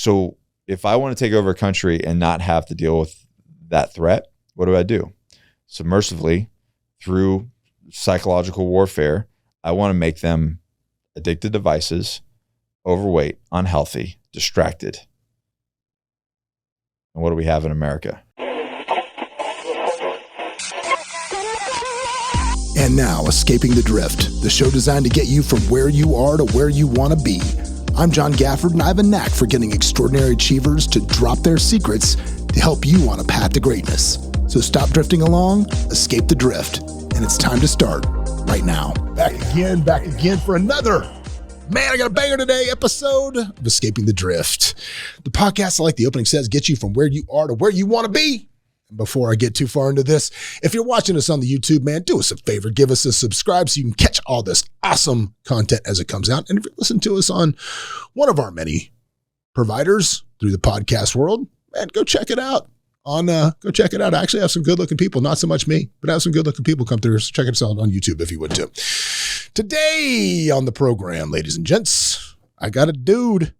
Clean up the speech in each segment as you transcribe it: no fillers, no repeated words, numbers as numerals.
So if I want to take over a country and not have to deal with that threat, what do? Submersively, through psychological warfare, I want to make them addicted to devices, overweight, unhealthy, distracted. And what do we have in America? And now, Escaping the Drift, the show designed to get you from where you are to where you want to be. I'm John Gafford, and I have a knack for getting extraordinary achievers to drop their secrets to help you on a path to greatness. So stop drifting along, escape the drift, and it's time to start right now. Back again for another, man, I got a banger today, episode of Escaping the Drift. The podcast, like the opening says, gets you from where you are to where you want to be. Before I get too far into this, if you're watching us on the YouTube, man, do us a favor. Give us a subscribe so you can catch all this awesome content as it comes out. And if you listen to us on one of our many providers through the podcast world, man, go check it out. Go check it out. I actually have some good looking people, not so much me, but I have some good looking people come through. So check us out on YouTube if you would too. Today on the program, ladies and gents, I got a dude.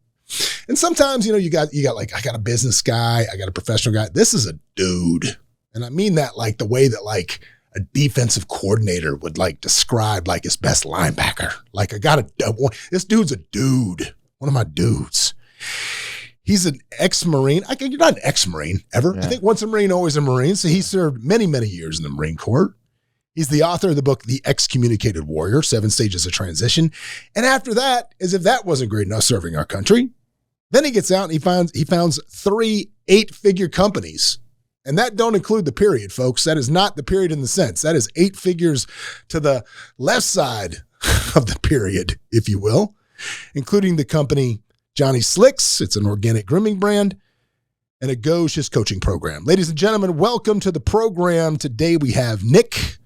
And sometimes, you got like, I got a business guy, I got a professional guy. This is a dude. And I mean that like the way that like a defensive coordinator would like describe like his best linebacker. Like this dude's a dude, one of my dudes. He's an ex-Marine. You're not an ex-Marine ever. Yeah. I think once a Marine, always a Marine. So he served many, many years in the Marine Corps. He's the author of the book, The Excommunicated Warrior, 7 Stages of Transition. And after that, as if that wasn't great enough serving our country, then he gets out and he founds 3 8-figure companies. And that don't include the period, folks. That is not the period in the sense. That is 8 figures to the left side of the period, if you will, including the company Johnny Slicks. It's an organic grooming brand and a Gauche, his coaching program. Ladies and gentlemen, welcome to the program. Today we have Nick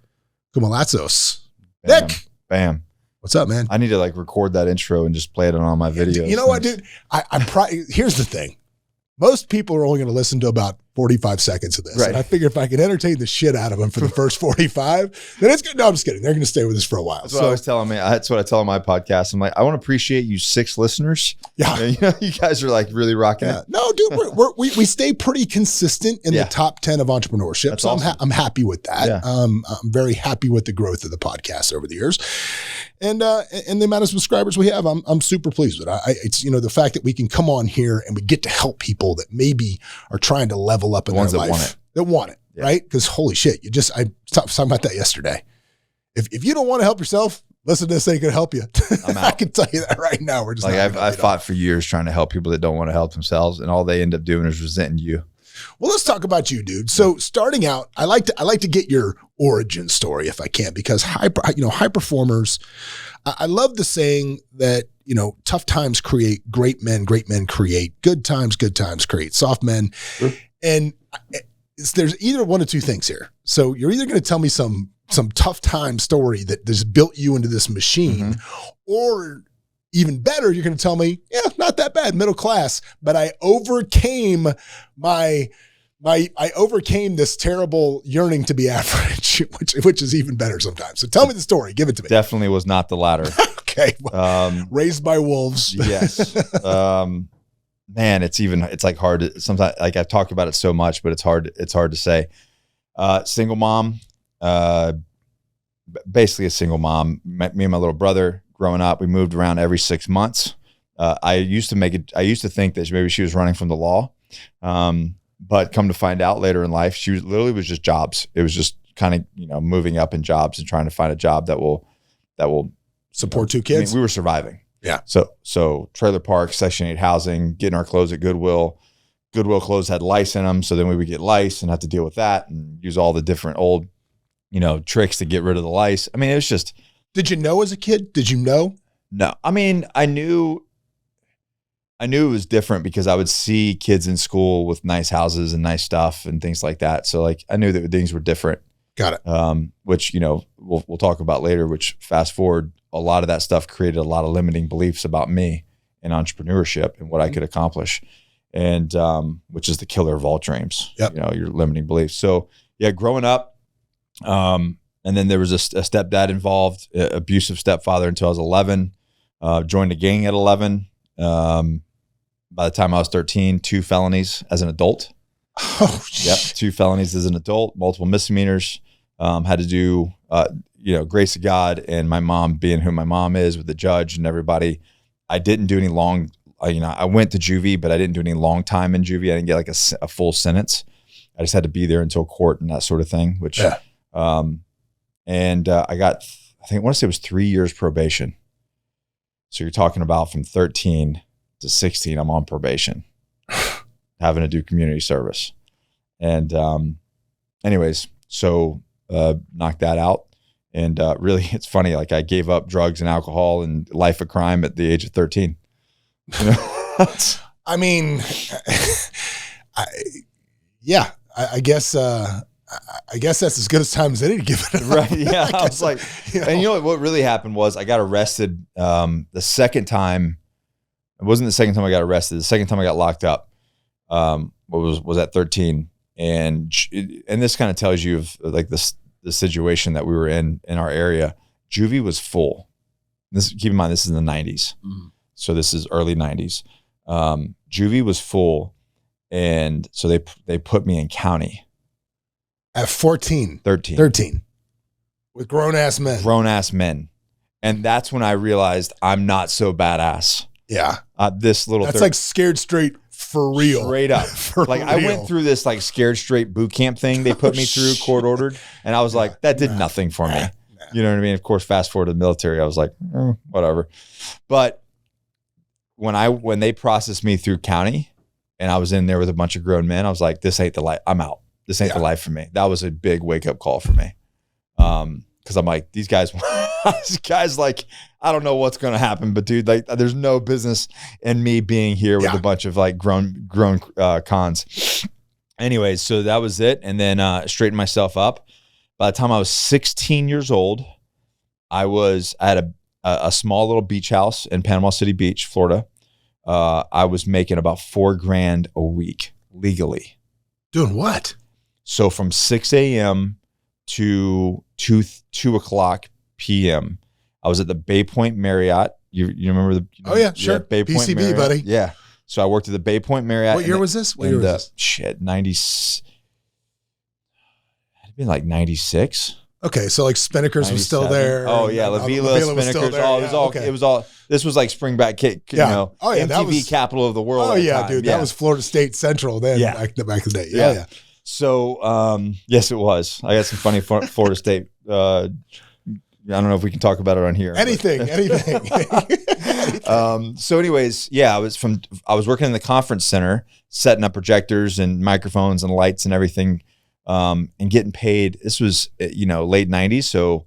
Koumalatsos. Bam. Nick. Bam. What's up, man? I need to like record that intro and just play it on all my videos. You know what, dude? Here's the thing. Most people are only going to listen to about 45 seconds of this. Right. And I figure if I can entertain the shit out of them for the first 45, then it's good. No, I'm just kidding. They're going to stay with us for a while. That's what I was telling me. That's what I tell on my podcast. I'm like, I want to appreciate you 6 listeners. Yeah. You guys are like really rocking it. No, dude, we stay pretty consistent in the top 10 of entrepreneurship. That's so awesome. I'm happy with that. Yeah. I'm very happy with the growth of the podcast over the years. And the amount of subscribers we have, I'm super pleased with it. It's, the fact that we can come on here and we get to help people that maybe are trying to level up in their life. That want it, yeah. Right? Because holy shit, I was talking about that yesterday. If you don't want to help yourself, listen to this ain't gonna help you. I'm out. I can tell you that right now. We're just like I've fought for years trying to help people that don't want to help themselves, and all they end up doing is resenting you. Well, let's talk about you, dude. So starting out, I like to get your origin story if I can, because high performers. I love the saying that tough times create great men create good times create soft men, sure. And there's either one of two things here. So you're either going to tell me some tough time story that just built you into this machine, or even better, you're going to tell me, yeah, not that bad, middle class, but I overcame I overcame this terrible yearning to be average, which is even better sometimes. So tell me the story. Give it to me. Definitely was not the latter. Okay. Raised by wolves. Yes. Man, it's like hard to sometimes, like I've talked about it so much, but it's hard to say. Single mom, basically a single mom. Me and my little brother growing up, we moved around every 6 months. I used to think that maybe she was running from the law. But come to find out later in life, she literally was just jobs. It was just kind of, moving up in jobs and trying to find a job that will support 2 kids. We were surviving. Yeah. So trailer park, Section 8 housing, getting our clothes at Goodwill. Goodwill clothes had lice in them. So then we would get lice and have to deal with that and use all the different old, tricks to get rid of the lice. I mean, it was just. Did you know as a kid? Did you know? No. I mean, I knew it was different because I would see kids in school with nice houses and nice stuff and things like that. So like, I knew that things were different. Got it. Which, we'll talk about later, which fast forward, a lot of that stuff created a lot of limiting beliefs about me and entrepreneurship and what I could accomplish. And, which is the killer of all dreams, yep. Your limiting beliefs. So yeah, growing up, and then there was a stepdad involved, abusive stepfather until I was 11, joined a gang at 11. by the time I was 13, 2 felonies as an adult. Oh, yep. 2 felonies as an adult, multiple misdemeanors, had to do, grace of God and my mom being who my mom is with the judge and everybody. I didn't do any long, I went to juvie, but I didn't do any long time in juvie. I didn't get like a full sentence. I just had to be there until court and that sort of thing, which, I got, I want to say it was 3 years probation. So you're talking about from 13 to 16, I'm on probation, having to do community service. And anyways, so knocked that out. And really, it's funny, like I gave up drugs and alcohol and life of crime at the age of 13. You know? I mean, I guess that's as good a time as any to give it up. Right. Yeah. I was like, and what really happened was I got arrested the second time. It wasn't the second time I got arrested. The second time I got locked up was at 13. And this kind of tells you of like the situation that we were in our area. Juvie was full. Keep in mind, this is in the 90s. Mm-hmm. So this is early 90s. Juvie was full. And so they put me in county. At 13. With grown-ass men. And that's when I realized I'm not so badass. Yeah. This little That's like scared straight for real. Straight up. I went through this like scared straight boot camp thing they put me through, court ordered. And I was like, that did nothing for me. You know what I mean? Of course, fast forward to the military, I was like, whatever. But when they processed me through county and I was in there with a bunch of grown men, I was like, this ain't the life. I'm out. This ain't the life for me. That was a big wake up call for me. Cause I'm like, these guys, like, I don't know what's going to happen, but dude, like there's no business in me being here with a bunch of like grown cons. Anyways, so that was it. And then, straightened myself up. By the time I was 16 years old, I had a small little beach house in Panama City Beach, Florida. I was making about $4,000 a week legally. Doing what? So from 6 a.m. to 2 o'clock p.m., I was at the Bay Point Marriott. You remember the? Oh yeah, sure. Bay Point PCB, Marriott. buddy. Yeah. So I worked at the Bay Point Marriott. What year was this? What year was this? Shit, 90s. It'd been like 96. Okay, so like Spinnakers was still there. Oh yeah, La Villa, Spinnakers. It was all. This was like Springback Kick. You know, MTV that was capital of the world. Oh yeah, dude, that was Florida State Central then. Back in the day. Yeah. So yes, it was. I got some funny Florida State. I don't know if we can talk about it on here. Anything. So anyways, I was working in the conference center, setting up projectors and microphones and lights and everything, and getting paid. This was, late 90s. So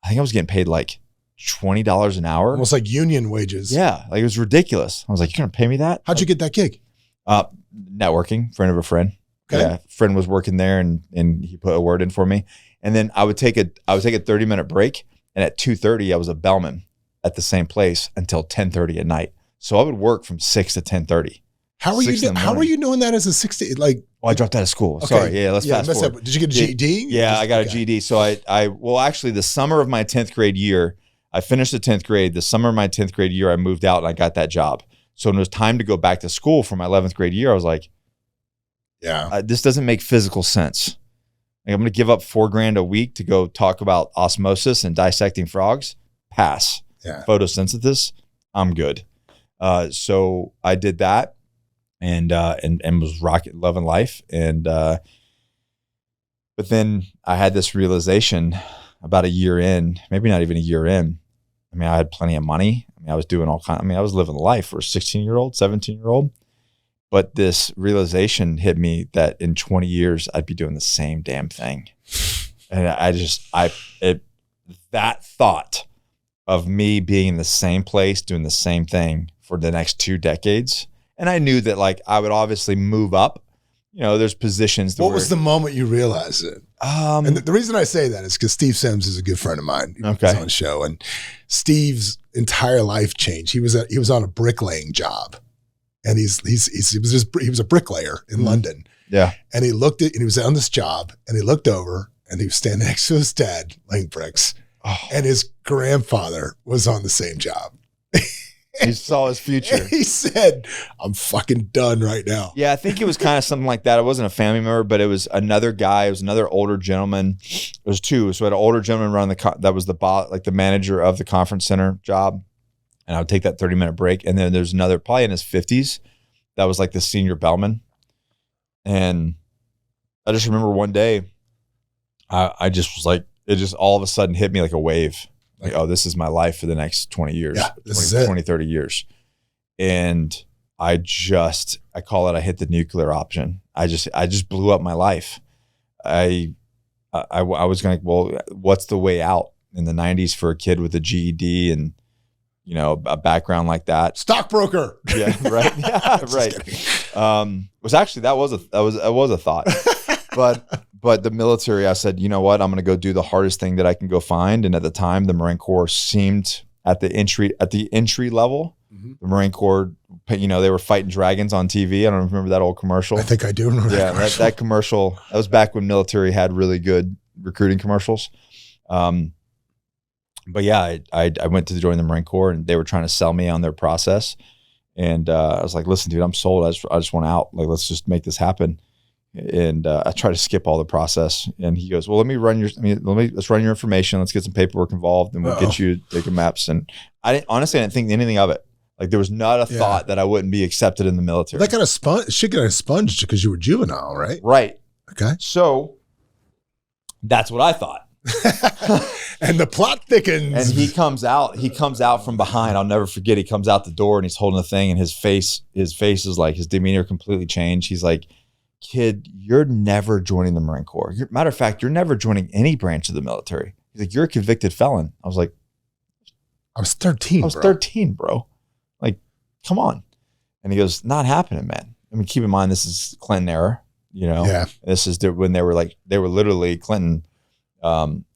I think I was getting paid like $20 an hour. Almost like union wages. Yeah. Like it was ridiculous. I was like, you're going to pay me that? How'd you get that gig? Networking, friend of a friend. Okay. Yeah. Friend was working there and he put a word in for me. And then I would take a 30-minute break, and at 2:30 I was a bellman at the same place until 10:30 at night. So I would work from 6 to 10:30. How were you doing that as a 60? Like, I dropped out of school. Okay. Sorry. Yeah. Let's fast forward. Did you get a GED? Yeah, I got a GED. So actually the summer of my 10th grade year, I finished the 10th grade. The summer of my 10th grade year, I moved out and I got that job. So when it was time to go back to school for my 11th grade year, I was like, this doesn't make physical sense. Like, I'm going to give up $4,000 a week to go talk about osmosis and dissecting frogs. Pass. Yeah. Photosynthesis. I'm good. So I did that and was loving life. And, but then I had this realization about a year in, maybe not even a year in. I mean, I had plenty of money. I mean, I was doing I was living life for a 16-year-old, 17-year-old. But this realization hit me that in 20 years, I'd be doing the same damn thing. And that thought of me being in the same place, doing the same thing for the next 2 decades. And I knew that like I would obviously move up. There's positions. What was the moment you realized it? And the reason I say that is because Steve Sims is a good friend of mine. Okay. He's on the show, and Steve's entire life changed. He was on a bricklaying job. And he was a bricklayer in London. Yeah. And he was on this job, and he looked over, and he was standing next to his dad laying bricks. Oh. And his grandfather was on the same job. He saw his future. He said, I'm fucking done right now. Yeah, I think it was kind of something like that. It wasn't a family member, but it was another guy. It was another older gentleman. It was two. So I had an older gentleman running that was the boss, like the manager of the conference center job. And I would take that 30-minute break. And then there's another, probably in his 50s, that was like the senior bellman. And I just remember one day, I just was like, it just all of a sudden hit me like a wave. Like, oh, this is my life for the next 20 years, yeah, 20, 30 years. And I call it, I hit the nuclear option. I just blew up my life. I was going, well, what's the way out in the 90s for a kid with a GED and, you know, a background like that? Stockbroker. Yeah. Right. Yeah. Right. Was actually, that was a thought, but the military, I said, you know what, I'm going to go do the hardest thing that I can go find. And at the time, the Marine Corps seemed at the entry level. Mm-hmm. The Marine Corps, you know, they were fighting dragons on TV. I don't remember that old commercial. I think I do remember that commercial. That commercial, that was back when military had really good recruiting commercials. But yeah, I went to join the Marine Corps, and they were trying to sell me on their process. And I was like, listen, dude, I'm sold. I just want out. Like, let's just make this happen. And I tried to skip all the process. And he goes, well, let's run your information. Let's get some paperwork involved, and we'll get you taking maps. And I didn't think anything of it. Like, there was not a thought that I wouldn't be accepted in the military. That kind of shit got expunged because you were juvenile, right? Right. Okay. So that's what I thought. And the plot thickens. And he comes out from behind. I'll never forget. He comes out the door and he's holding a thing, and his face is like, his demeanor completely changed. He's like, kid, you're never joining the Marine Corps. Matter of fact, you're never joining any branch of the military. He's like, you're a convicted felon. I was like, I was 13, I was 13, bro. Like, come on. And he goes, not happening, man. I mean, keep in mind, this is Clinton era, you know? Yeah. This is when they were literally Clinton.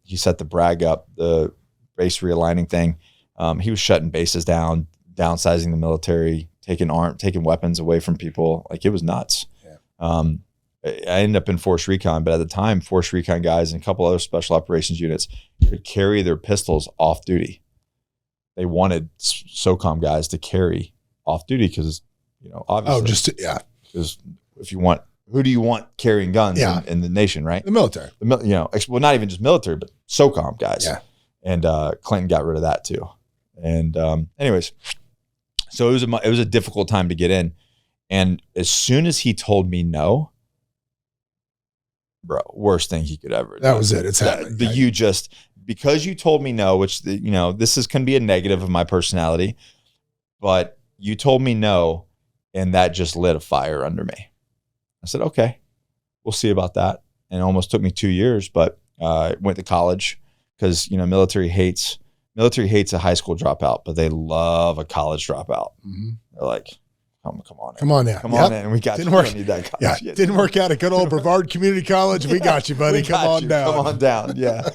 He set the brag up, the base realigning thing. He was shutting bases down, downsizing the military, taking weapons away from people. Like, it was nuts. I ended up in Force Recon, but at the time, Force Recon guys and a couple other special operations units could carry their pistols off duty. They wanted SOCOM guys to carry off duty because, you know, obviously. Because if you want, who do you want carrying guns in the nation, right? The military. You know, well, not even just military, but SOCOM guys. Yeah. And Clinton got rid of that too. And anyways, so it was a difficult time to get in. And as soon as he told me no, bro, worst thing he could ever do. That was it. It's happening. Because you told me no, which, you know, this can be a negative of my personality, but you told me no, and that just lit a fire under me. I said, okay, we'll see about that. And it almost took me 2 years, but I went to college because, you know, military hates a high school dropout, but they love a college dropout. Mm-hmm. They're like, come on in. We got you. We don't need that college. Yeah, didn't work out at good old Brevard Community College. We got you, buddy. Come on down. Yeah.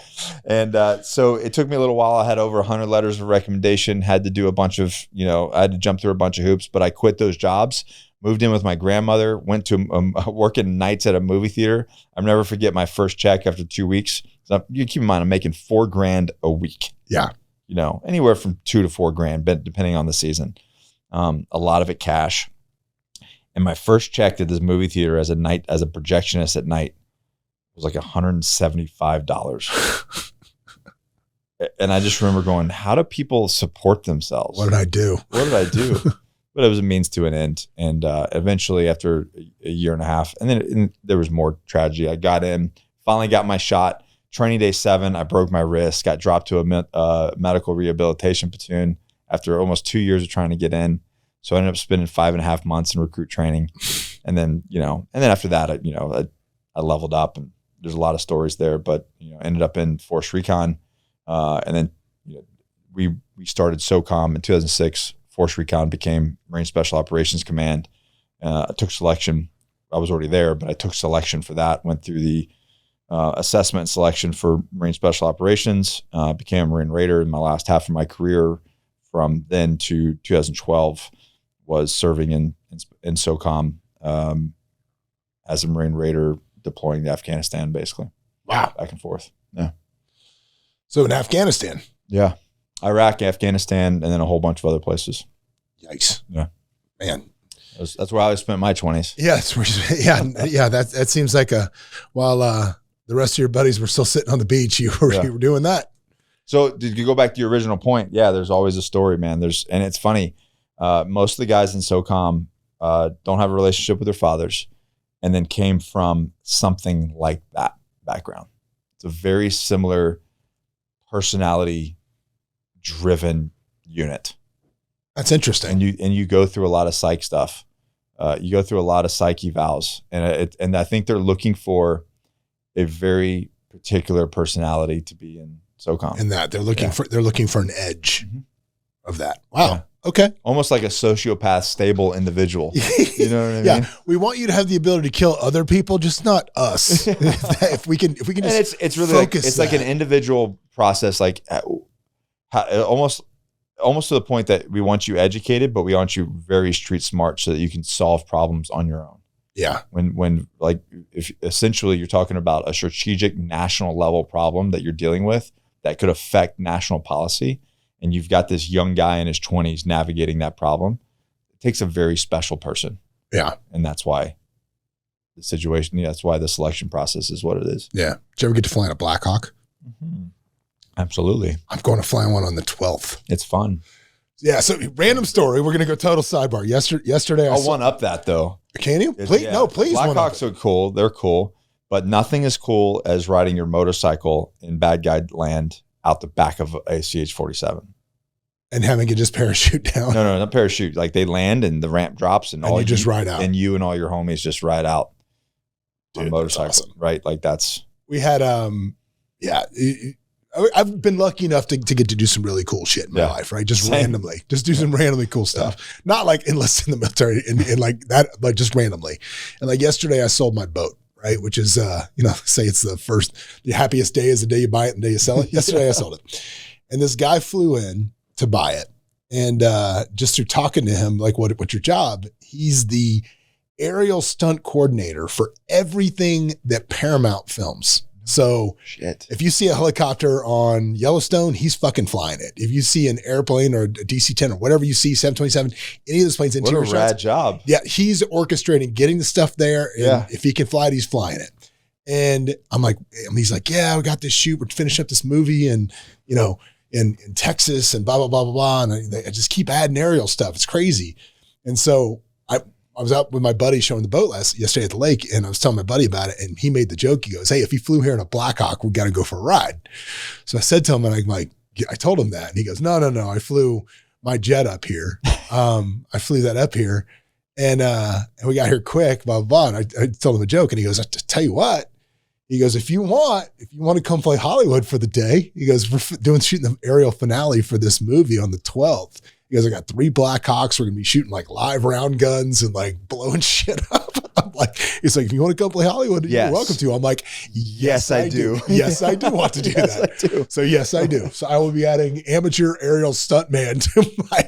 And so it took me a little while. I had over 100 letters of recommendation, had to do a bunch of, you know, I had to jump through a bunch of hoops, but I quit those jobs, moved in with my grandmother, went to working nights at a movie theater. I'll never forget my first check after 2 weeks. So you keep in mind, I'm making $4,000 a week. Yeah. You know, anywhere from $2,000 to $4,000, depending on the season. A lot of it cash. And my first check at this movie theater as a projectionist at night was like $175. And I just remember going, how do people support themselves? What did I do? But it was a means to an end. And eventually, after a year and a half, and then there was more tragedy. I got in, finally got my shot. Training day 7, I broke my wrist, got dropped to a medical rehabilitation platoon after almost 2 years of trying to get in. So I ended up spending 5.5 months in recruit training. And then, you know, after that, I leveled up, and there's a lot of stories there, but, you know, ended up in Force Recon. And then, you know, we started SOCOM in 2006. Force Recon became Marine Special Operations Command. I took selection. I was already there, but I took selection for that, went through the assessment and selection for Marine Special Operations, became a Marine Raider in my last half of my career. From then to 2012 was serving in SOCOM as a Marine Raider, deploying to Afghanistan, basically. Wow. Back and forth. Yeah. So in Afghanistan. Yeah. Iraq, Afghanistan, and then a whole bunch of other places. Yikes. Yeah. Man. That's where I spent my 20s. Yeah. That seems like while the rest of your buddies were still sitting on the beach, you were doing that. So did you go back to your original point? Yeah, there's always a story, man. And it's funny. Most of the guys in SOCOM don't have a relationship with their fathers and then came from something like that background. It's a very similar personality driven unit. That's interesting. And you go through a lot of psych stuff. You go through a lot of psych evals, and I think they're looking for a very particular personality to be in SOCOM. And that they're looking for an edge of that. Wow. Yeah. Okay. Almost like a sociopath, stable individual. You know what I mean? Yeah. We want you to have the ability to kill other people, just not us. if we can just it's really like an individual process, like almost to the point that we want you educated, but we want you very street smart so that you can solve problems on your own. Yeah. When like if essentially you're talking about a strategic national level problem that you're dealing with that could affect national policy, and you've got this young guy in his 20s navigating that problem, it takes a very special person. Yeah. And that's why the situation, that's why the selection process is what it is. Yeah. Did you ever get to fly in a Black Hawk? Mm-hmm. Absolutely. I'm going to fly one on the 12th. It's fun. Yeah. So random story. We're going to go total sidebar. Yesterday, I'll one up that though. Can you? Please, yeah. No, please. Black Hawks are cool. They're cool, but nothing as cool as riding your motorcycle in bad guy land out the back of a CH-47. And having it just parachute down. No, not parachute. Like they land and the ramp drops and all you just ride out. And you and all your homies just ride out on a motorcycle. Awesome. Right? Like we had I've been lucky enough to get to do some really cool shit in my life, right? Just randomly. Just do some randomly cool stuff. Yeah. Not like enlist in the military and like that, but just randomly. And like yesterday I sold my boat, right? Which is say it's the happiest day is the day you buy it and the day you sell it. Yesterday I sold it. And this guy flew in to buy it. And just through talking to him, like, what's your job? He's the aerial stunt coordinator for everything that Paramount films. So if you see a helicopter on Yellowstone, he's fucking flying it. If you see an airplane or a DC-10 or whatever you see, 727, any of those planes, interior shots. What a rad job. Yeah, he's orchestrating, getting the stuff there. And if he can fly it, he's flying it. And he's like, yeah, we got this shoot. We're finishing up this movie and, in Texas and blah, blah, blah, blah, blah. And I just keep adding aerial stuff. It's crazy. And so I was out with my buddy showing the boat yesterday at the lake, and I was telling my buddy about it, and he made the joke. He goes, hey, if he flew here in a Black Hawk, we got to go for a ride. So I said to him, and I told him that, and he goes, no, I flew my jet up here. I flew that up here, and we got here quick, blah, blah, blah. And I told him a joke, and he goes, I tell you what, he goes, if you want to come play Hollywood for the day, he goes, we're shooting the aerial finale for this movie on the 12th. He goes, I got 3 Black Hawks. We're going to be shooting like live round guns and like blowing shit up. I'm like, he's like, if you want to come play Hollywood, you're welcome to. I'm like, yes, I do. Yes, I do want to do that. I do. So yes, I do. So I will be adding amateur aerial stuntman to my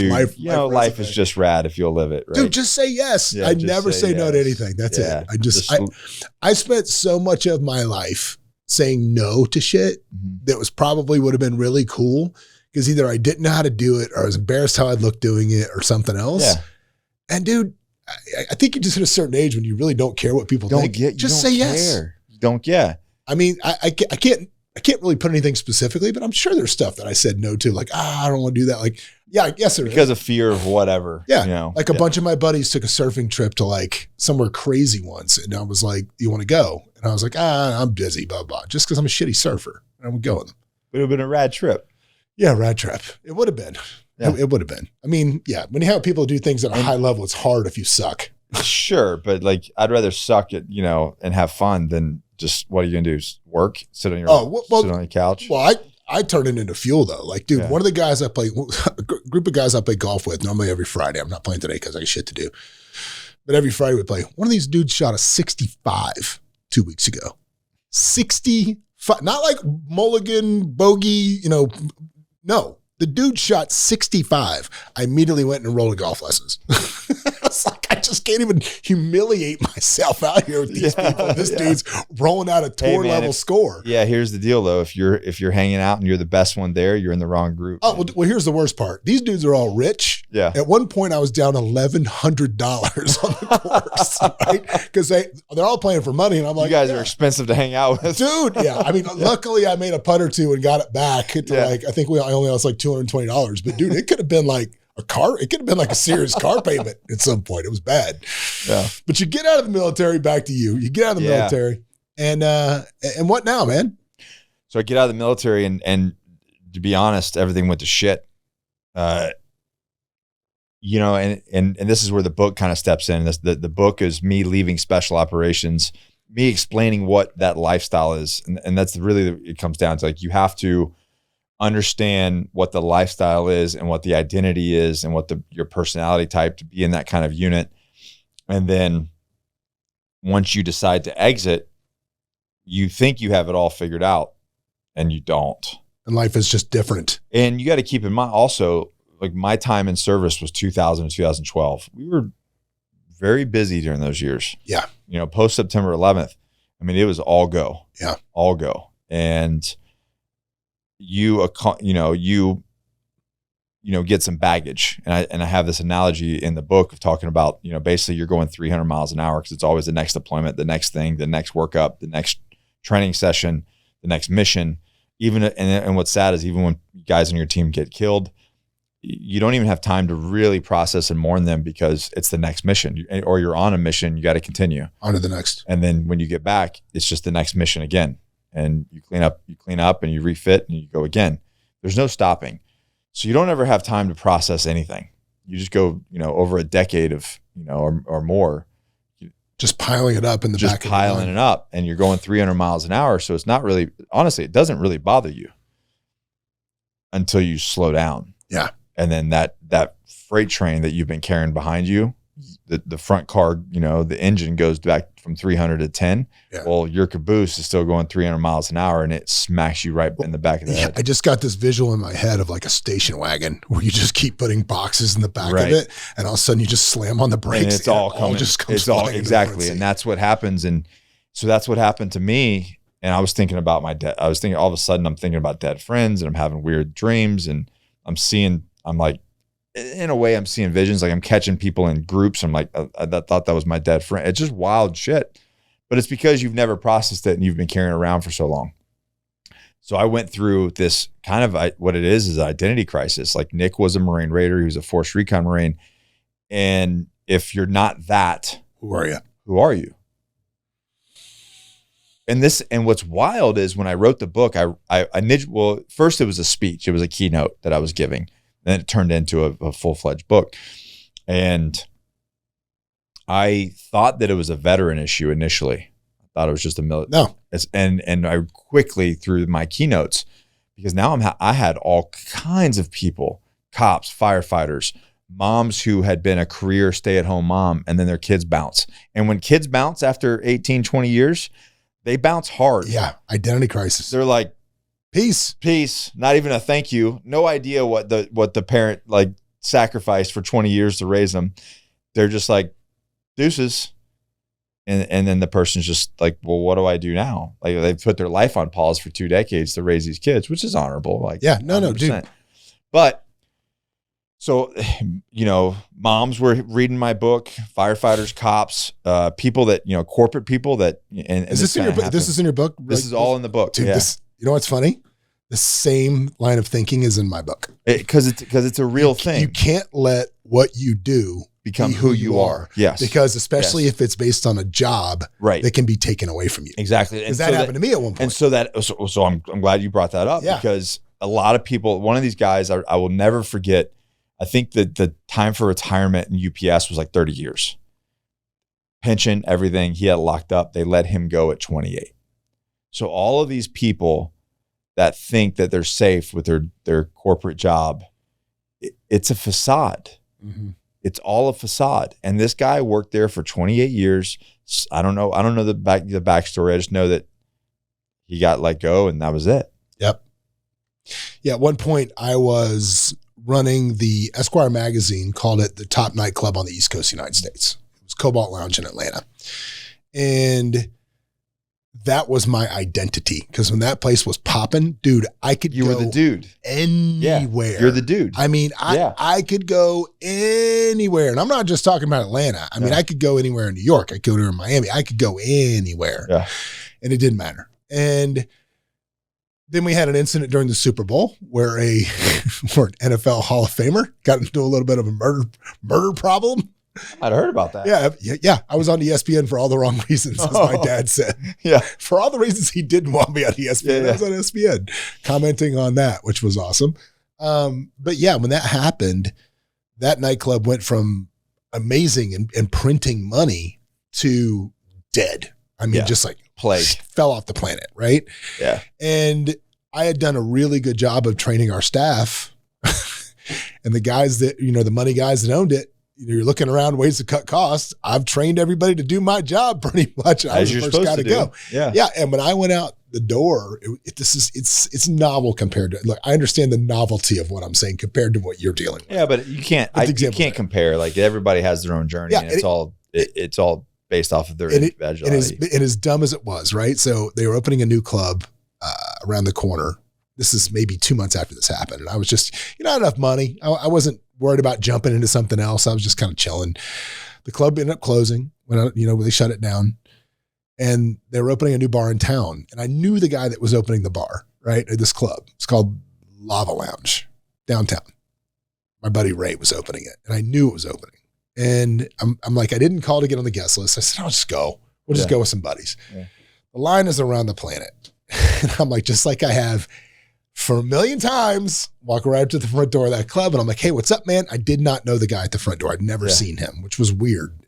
life. Life is just rad if you'll live it, right? Dude, just say yes. I never say no to anything. That's it. I spent so much of my life saying no to shit that would have been really cool. Because either I didn't know how to do it or I was embarrassed how I'd look doing it or something else. Yeah. And dude, I think you just hit a certain age when you really don't care what people think. Just say yes. I mean, I can't really put anything specifically, but I'm sure there's stuff that I said no to. Like, I don't want to do that. Like, yeah, I guess there is. Because of fear of whatever. Yeah. Like a bunch of my buddies took a surfing trip to like somewhere crazy once. And I was like, you want to go? And I was like, I'm busy, blah, blah. Just because I'm a shitty surfer. And I would go with them. It would have been a rad trip. Yeah, rad trip. It would have been. Yeah. It would have been. I mean, yeah, when you have people do things at a high level, it's hard if you suck. Sure, but like I'd rather suck at, and have fun than just what are you going to do? Work? Sit on your couch? Well, I turn it into fuel though. Like, dude, one of the guys a group of guys I play golf with normally every Friday. I'm not playing today because I got shit to do. But every Friday we play. One of these dudes shot a 65 2 weeks ago. 65, not like mulligan, bogey, No, the dude shot 65. I immediately went and enrolled in golf lessons. was like, I just can't even humiliate myself out here with these people. This dude's rolling out a tour level score. Yeah, here's the deal though. If you're hanging out and you're the best one there, you're in the wrong group. Oh, well, here's the worst part. These dudes are all rich. Yeah. At one point, I was down $1,100 on the course, right? Because they're all playing for money, and I'm like, you guys are expensive to hang out with, dude. Yeah, I mean, luckily I made a putt or two and got it back to like I think I only lost like $220. But dude, it could have been like a car. It could have been like a serious car payment at some point. It was bad. Yeah. But you get out of the military. Back to you. You get out of the military, and what now, man? So I get out of the military, and to be honest, everything went to shit. You know, and this is where the book kind of steps in. The book is me leaving special operations, me explaining what that lifestyle is. And that's really, it comes down to like, you have to understand what the lifestyle is and what the identity is and what your personality type to be in that kind of unit. And then once you decide to exit, you think you have it all figured out and you don't. And life is just different. And you got to keep in mind also, like my time in service was 2000 to 2012. We were very busy during those years. Yeah. You know, post September 11th, I mean, it was all go. Yeah. All go. And you get some baggage. And I have this analogy in the book of talking about, you know, basically you're going 300 miles an hour because it's always the next deployment, the next thing, the next workup, the next training session, the next mission. And what's sad is even when guys on your team get killed, you don't even have time to really process and mourn them because it's the next mission, or you're on a mission, you got to continue on to the next. And then when you get back, it's just the next mission again. And you clean up and you refit and you go again. There's no stopping. So you don't ever have time to process anything. You just go, you know, over a decade of, you know, or more. Just piling it up in the back. Just piling it up, and you're going 300 miles an hour. So it's not really, honestly, it doesn't really bother you until you slow down. Yeah. And then that freight train that you've been carrying behind you, the front car, you know, the engine goes back from 300 to 10. Yeah. Well, your caboose is still going 300 miles an hour and it smacks you right in the back of the head. I just got this visual in my head of like a station wagon where you just keep putting boxes in the back of it, and all of a sudden you just slam on the brakes. And it's all coming. It's all exactly. And that's what happens. And so that's what happened to me. And I was thinking about my dead. I was thinking all of a sudden I'm thinking about dead friends, and I'm having weird dreams, and I'm like, in a way, I'm seeing visions. Like I'm catching people in groups. I'm like, I thought that was my dead friend. It's just wild shit. But it's because you've never processed it and you've been carrying it around for so long. So I went through this kind of, what it is an identity crisis. Like Nick was a Marine Raider. He was a Force Recon Marine. And if you're not that, who are you? Who are you? And what's wild is when I wrote the book, first it was a speech. It was a keynote that I was giving. Then it turned into a full-fledged book. And I thought that it was a veteran issue initially. I thought it was just a military. No. And I quickly, through my keynotes, because now I had all kinds of people, cops, firefighters, moms who had been a career stay-at-home mom, and then their kids bounce. And when kids bounce after 18, 20 years, they bounce hard. Yeah, identity crisis. They're like, peace, not even a thank you. No idea what the parent like sacrificed for 20 years to raise them. They're just like, deuces. And then the person's just like, well, what do I do now? Like they've put their life on pause for 2 decades to raise these kids, which is honorable. Like, yeah, no, dude. But so, you know, moms were reading my book, firefighters, cops, people that, you know, corporate people that, and is this in your book? This is in your book? This is all in the book. Dude, yeah. You know what's funny? The same line of thinking is in my book. Because it's a real thing. You can't let what you do become who you are. Yes. Because especially if it's based on a job, right, that can be taken away from you. Exactly. Because that happened to me at one point. And so I'm glad you brought that up, because a lot of people, one of these guys I will never forget, I think that the time for retirement in UPS was like 30 years. Pension, everything, he had locked up. They let him go at 28. So all of these people that think that they're safe with their corporate job, it's a facade. Mm-hmm. It's all a facade. And this guy worked there for 28 years. I don't know the backstory. I just know that he got let go and that was it. Yep. Yeah. At one point I was running the Esquire magazine, called it the top nightclub on the East Coast of the United States. It was Cobalt Lounge in Atlanta. And that was my identity, because when that place was popping, dude, I could You go were the dude. anywhere. Yeah, you're the dude. I mean, I could go anywhere. And I'm not just talking about Atlanta. I mean, I could go anywhere in New York. I could go anywhere in Miami. I could go anywhere. Yeah. And it didn't matter. And then we had an incident during the Super Bowl where an NFL Hall of Famer got into a little bit of a murder problem. I'd heard about that. Yeah. I was on ESPN for all the wrong reasons, as my dad said. Yeah. For all the reasons he didn't want me on ESPN, I was on ESPN commenting on that, which was awesome. But yeah, when that happened, that nightclub went from amazing and printing money to dead. I mean, just like plague, fell off the planet, right? Yeah. And I had done a really good job of training our staff and the guys that, the money guys that owned it. You're looking around ways to cut costs. I've trained everybody to do my job pretty much. I was the first guy to go. Yeah. Yeah. And when I went out the door, it's novel compared to, look, I understand the novelty of what I'm saying compared to what you're dealing with. Yeah, but you can't compare. Like, everybody has their own journey, and it's all based off of their individuality. And as dumb as it was, right? So they were opening a new club around the corner. This is maybe 2 months after this happened. And I was just, not enough money. I wasn't worried about jumping into something else. I was just kind of chilling. The club ended up closing when they shut it down, and they were opening a new bar in town. And I knew the guy that was opening the bar, right, at this club. It's called Lava Lounge downtown. My buddy Ray was opening it, and I knew it was opening. And I'm like, I didn't call to get on the guest list. I said, I'll just go. We'll just go with some buddies. Yeah. The line is around the planet. And I'm like, just like I have for a million times, walk right up to the front door of that club. And I'm like, hey, what's up, man? I did not know the guy at the front door. I'd never seen him, which was weird,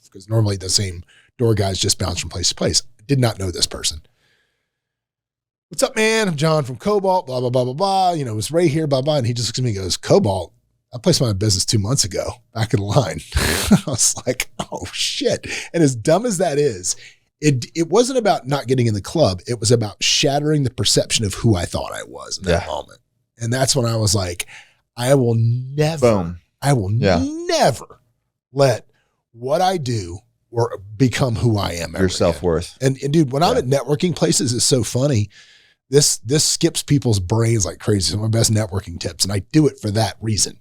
because normally the same door guys just bounce from place to place. I did not know this person. What's up, man? I'm John from Cobalt, blah, blah, blah, blah, blah. It's Ray here, blah, blah. And he just looks at me and goes, Cobalt? I placed my business 2 months ago, back of the line. I was like, oh, shit. And as dumb as that is, it wasn't about not getting in the club. It was about shattering the perception of who I thought I was in that moment. And that's when I was like, I will never let what I do or become who I am. Your self-worth. And dude, when I'm at networking places, it's so funny. This skips people's brains like crazy. Some of my best networking tips. And I do it for that reason.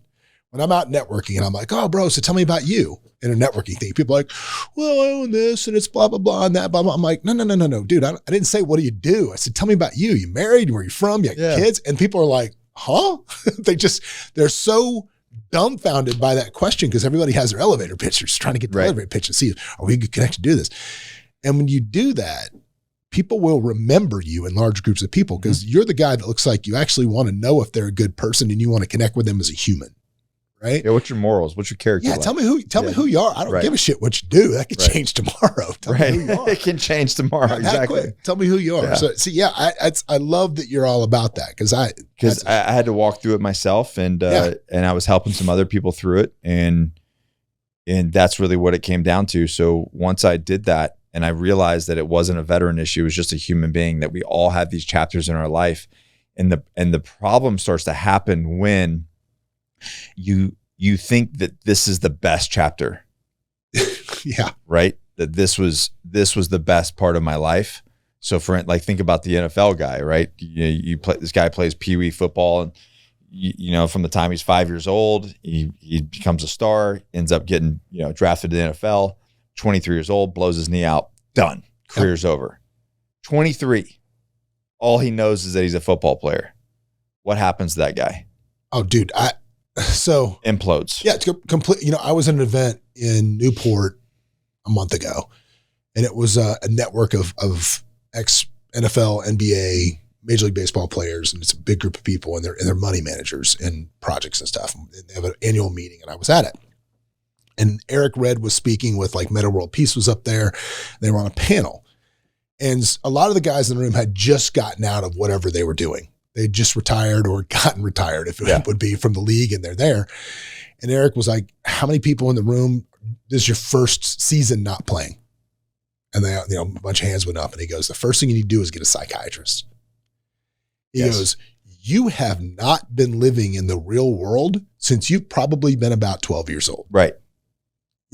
When I'm out networking and I'm like, oh, bro, so tell me about you in a networking thing. People are like, well, I own this and it's blah, blah, blah, and that, blah, blah. I'm like, no, dude, I didn't say, what do you do? I said, tell me about you. You married? Where you from? You got kids? And people are like, huh? They're so dumbfounded by that question, because everybody has their elevator pitch. They're just trying to get the elevator pitch and see, are we connected to do this? And when you do that, people will remember you in large groups of people, because you're the guy that looks like you actually want to know if they're a good person and you want to connect with them as a human. Right? Yeah. What's your morals? What's your character? Yeah. Tell me who you are. I don't give a shit what you do. That could change tomorrow. Tell me who you are. It can change tomorrow. Exactly. Tell me who you are. Yeah. So I love that you're all about that, because I had to walk through it myself, and I was helping some other people through it. And that's really what it came down to. So once I did that, and I realized that it wasn't a veteran issue, it was just a human being, that we all have these chapters in our life. And the problem starts to happen when you think that this is the best chapter. Yeah. Right? That this was the best part of my life. So think about the NFL guy, right? This guy plays peewee football, and from the time he's 5 years old, he becomes a star, ends up getting, drafted to the NFL, 23 years old, blows his knee out, done. Career's over. 23. All he knows is that he's a football player. What happens to that guy? Oh, dude, implodes. Yeah, it's complete. I was at an event in Newport a month ago, and it was a network of ex NFL, NBA, Major League Baseball players, and it's a big group of people, and they're money managers and projects and stuff. And they have an annual meeting, and I was at it. And Eric Red was speaking with, like, Meta World Peace was up there. They were on a panel, and a lot of the guys in the room had just gotten out of whatever they were doing. They just retired or gotten retired, if it would be, from the league, and they're there. And Eric was like, how many people in the room, this is your first season not playing? And they, a bunch of hands went up, and he goes, the first thing you need to do is get a psychiatrist. He goes, you have not been living in the real world since you've probably been about 12 years old. Right.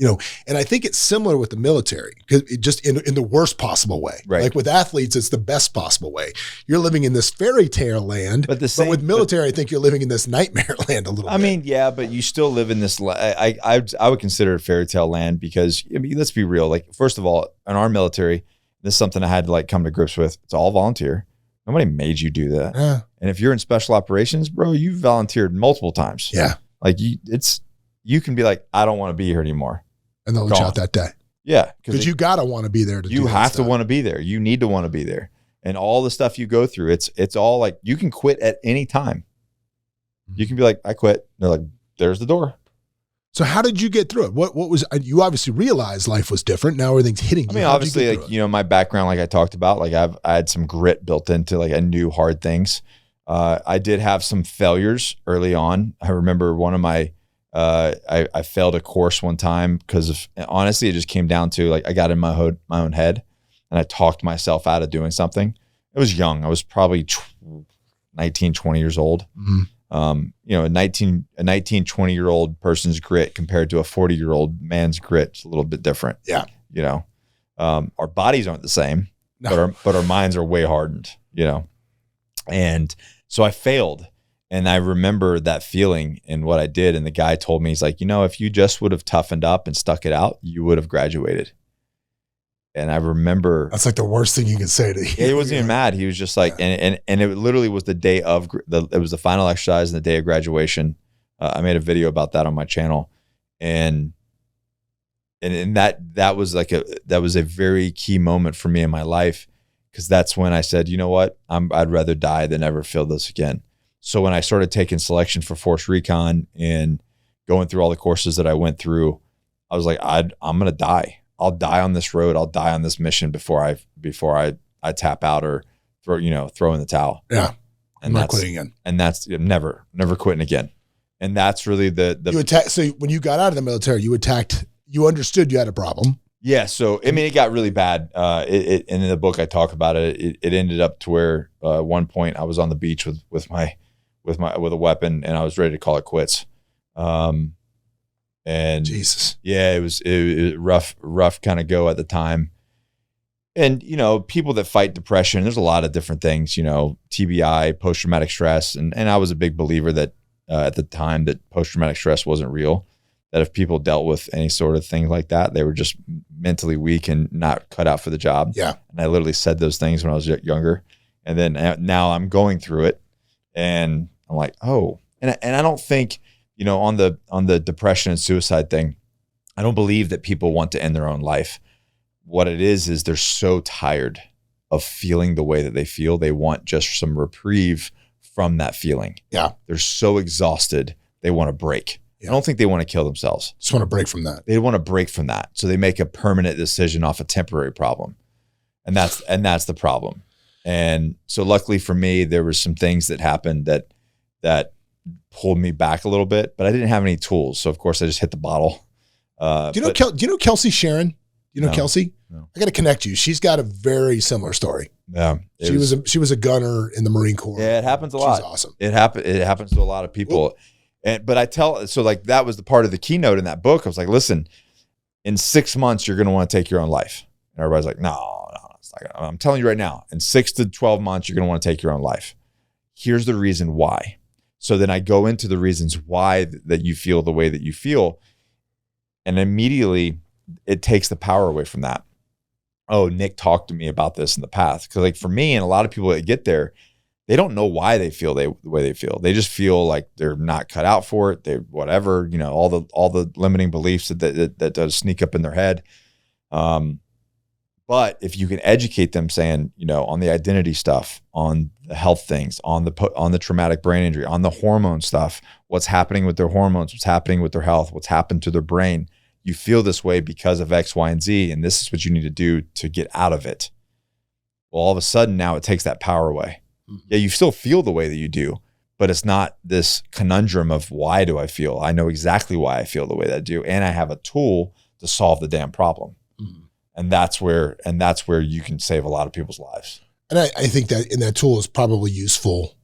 And I think it's similar with the military, because it just in the worst possible way. Right. Like with athletes, it's the best possible way. You're living in this fairy tale land, but with military, I think you're living in this nightmare land a little bit. I mean, yeah, but you still live in this. I would consider it fairy tale land because, I mean, let's be real. Like, first of all, in our military, this is something I had to come to grips with. It's all volunteer. Nobody made you do that. Yeah. And if you're in special operations, bro, you volunteered multiple times. Yeah. Like you can be like, I don't want to be here anymore. And they'll let you out that day. Yeah. Because you got to want to be there you have to want to be there. You need to want to be there. And all the stuff you go through, it's all like, you can quit at any time. You can be like, I quit. They're like, there's the door. So how did you get through it? What was, you obviously realized life was different. Now everything's hitting you. I mean, obviously, my background, like I talked about, like I had some grit built into, like, I knew hard things. I did have some failures early on. I remember one of my, I failed a course one time because honestly, it just came down to, like, I got in my own head and I talked myself out of doing something. It was young. I was probably 19, 20 years old. Mm-hmm. A 19, 20-year-old person's grit compared to a 40-year-old man's grit is a little bit different. Yeah. Our bodies aren't the same, no. but our minds are way hardened, And so I failed. And I remember that feeling and what I did. And the guy told me, he's like, if you just would have toughened up and stuck it out, you would have graduated. And I remember that's like the worst thing you can say to you. He wasn't even mad. He was just like, and it literally was the day of it was the final exercise and the day of graduation. I made a video about that on my channel, and that was a very key moment for me in my life, because that's when I said, you know what, I'd rather die than ever feel this again. So when I started taking selection for Force Recon and going through all the courses that I went through, I was like, I'm gonna die. I'll die on this road. I'll die on this mission before I tap out or throw in the towel. Yeah. And I'm not quitting again. And that's never quitting again. And that's really the So when you got out of the military, you understood you had a problem. Yeah. So, I mean, it got really bad. And in the book I talk about it. It ended up to where one point I was on the beach with a weapon and I was ready to call it quits. And Jesus. Yeah, it was rough kind of go at the time. And, people that fight depression, there's a lot of different things, TBI, post-traumatic stress. And I was a big believer that at the time that post-traumatic stress wasn't real, that if people dealt with any sort of thing like that, they were just mentally weak and not cut out for the job. Yeah. And I literally said those things when I was younger. And then now I'm going through it and I'm like, oh, and I don't think, on the depression and suicide thing, I don't believe that people want to end their own life. What it is they're so tired of feeling the way that they feel. They want just some reprieve from that feeling. Yeah. They're so exhausted. They want to break. Yeah. I don't think they want to kill themselves. Just want to break from that. They want to break from that. So they make a permanent decision off a temporary problem. And that's the problem. And so luckily for me, there were some things that happened that pulled me back a little bit, but I didn't have any tools. So of course I just hit the bottle. Do you know Kelsey Sharon? You know Kelsey? No. I got to connect you. She's got a very similar story. Yeah. She was a gunner in the Marine Corps. Yeah, it happens a lot. She's awesome. It happens to a lot of people. But that was the part of the keynote in that book. I was like, listen, in 6 months, you're going to want to take your own life. And everybody's like, no, it's not gonna. I'm telling you right now, in 6 to 12 months, you're going to want to take your own life. Here's the reason why. So then I go into the reasons why that you feel the way that you feel. And immediately it takes the power away from that. Oh, Nick talked to me about this in the past. Because for me and a lot of people that get there, they don't know why they feel the way they feel. They just feel like they're not cut out for it. They whatever, all the limiting beliefs that does sneak up in their head. But if you can educate them saying, on the identity stuff, on the health things, on the traumatic brain injury, on the hormone stuff, what's happening with their hormones, what's happening with their health, what's happened to their brain. You feel this way because of X, Y, and Z, and this is what you need to do to get out of it. Well, all of a sudden now it takes that power away. Yeah, you still feel the way that you do, but it's not this conundrum of why do I feel? I know exactly why I feel the way that I do, and I have a tool to solve the damn problem. Mm-hmm. And that's where you can save a lot of people's lives. And I think that in that tool is probably useful.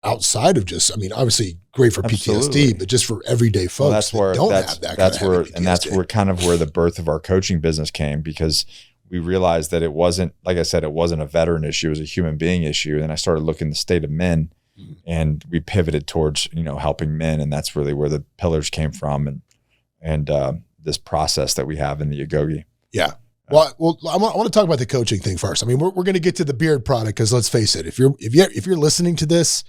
outside of just, I mean, obviously great for Absolutely. PTSD, but just for everyday folks That's where that don't have that. That's where kind of where the birth of our coaching business came, because we realized that it wasn't, like I said, it wasn't a veteran issue, it was a human being issue. And I started looking at the state of men, and we pivoted towards, helping men. And that's really where the pillars came from, and this process that we have in the Yogogi. Yeah. Well, I want to talk about the coaching thing first. I mean, we're going to get to the beard product, because let's face it, if you're listening to this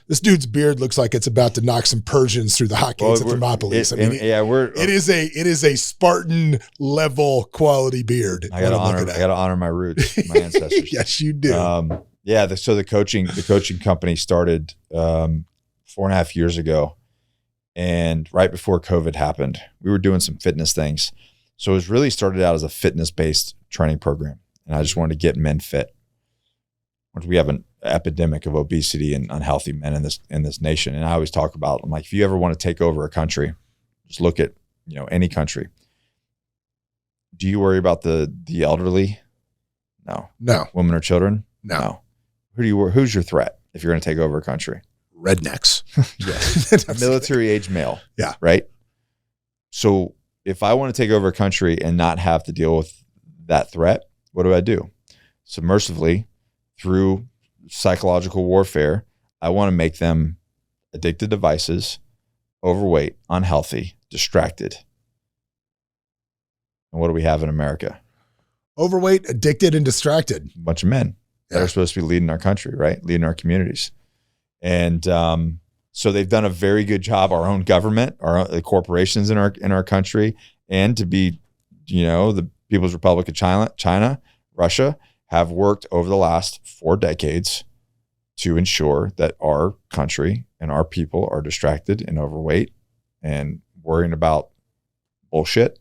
dude's beard looks like it's about to knock some Persians through the hotcakes of Thermopylae. It is a Spartan level quality beard. I got to honor my roots, my ancestors. Yes, you do. So the coaching company started 4.5 years ago, and right before COVID happened, we were doing some fitness things. So it was really started out as a fitness-based training program, and I just wanted to get men fit. We have an epidemic of obesity and unhealthy men in this nation. And I always talk about, I'm like, if you ever want to take over a country, just look at, any country. Do you worry about the elderly? No. Women or children? No. Who's your threat if you're going to take over a country? Rednecks. Yes. Military age male. Yeah. Right. So if I want to take over a country and not have to deal with that threat, what do? Submersively, through psychological warfare, I want to make them addicted to vices, overweight, unhealthy, distracted. And what do we have in America? Overweight, addicted, and distracted. A bunch of men that are supposed to be leading our country, right? Leading our communities. And so they've done a very good job, our own government, the corporations in our country, and to be, the People's Republic of China, Russia, have worked over the last 4 decades to ensure that our country and our people are distracted and overweight and worrying about bullshit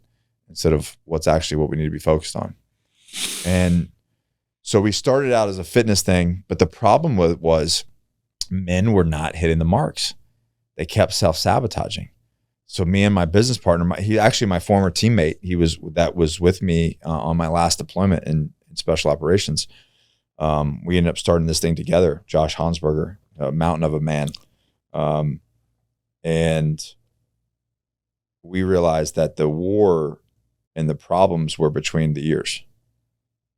instead of what we need to be focused on. And so we started out as a fitness thing, but the problem was men were not hitting the marks. They kept self-sabotaging. So me and my business partner, my former teammate, that was with me on my last deployment in special operations. We ended up starting this thing together, Josh Hansberger, a mountain of a man. And we realized that the war and the problems were between the ears.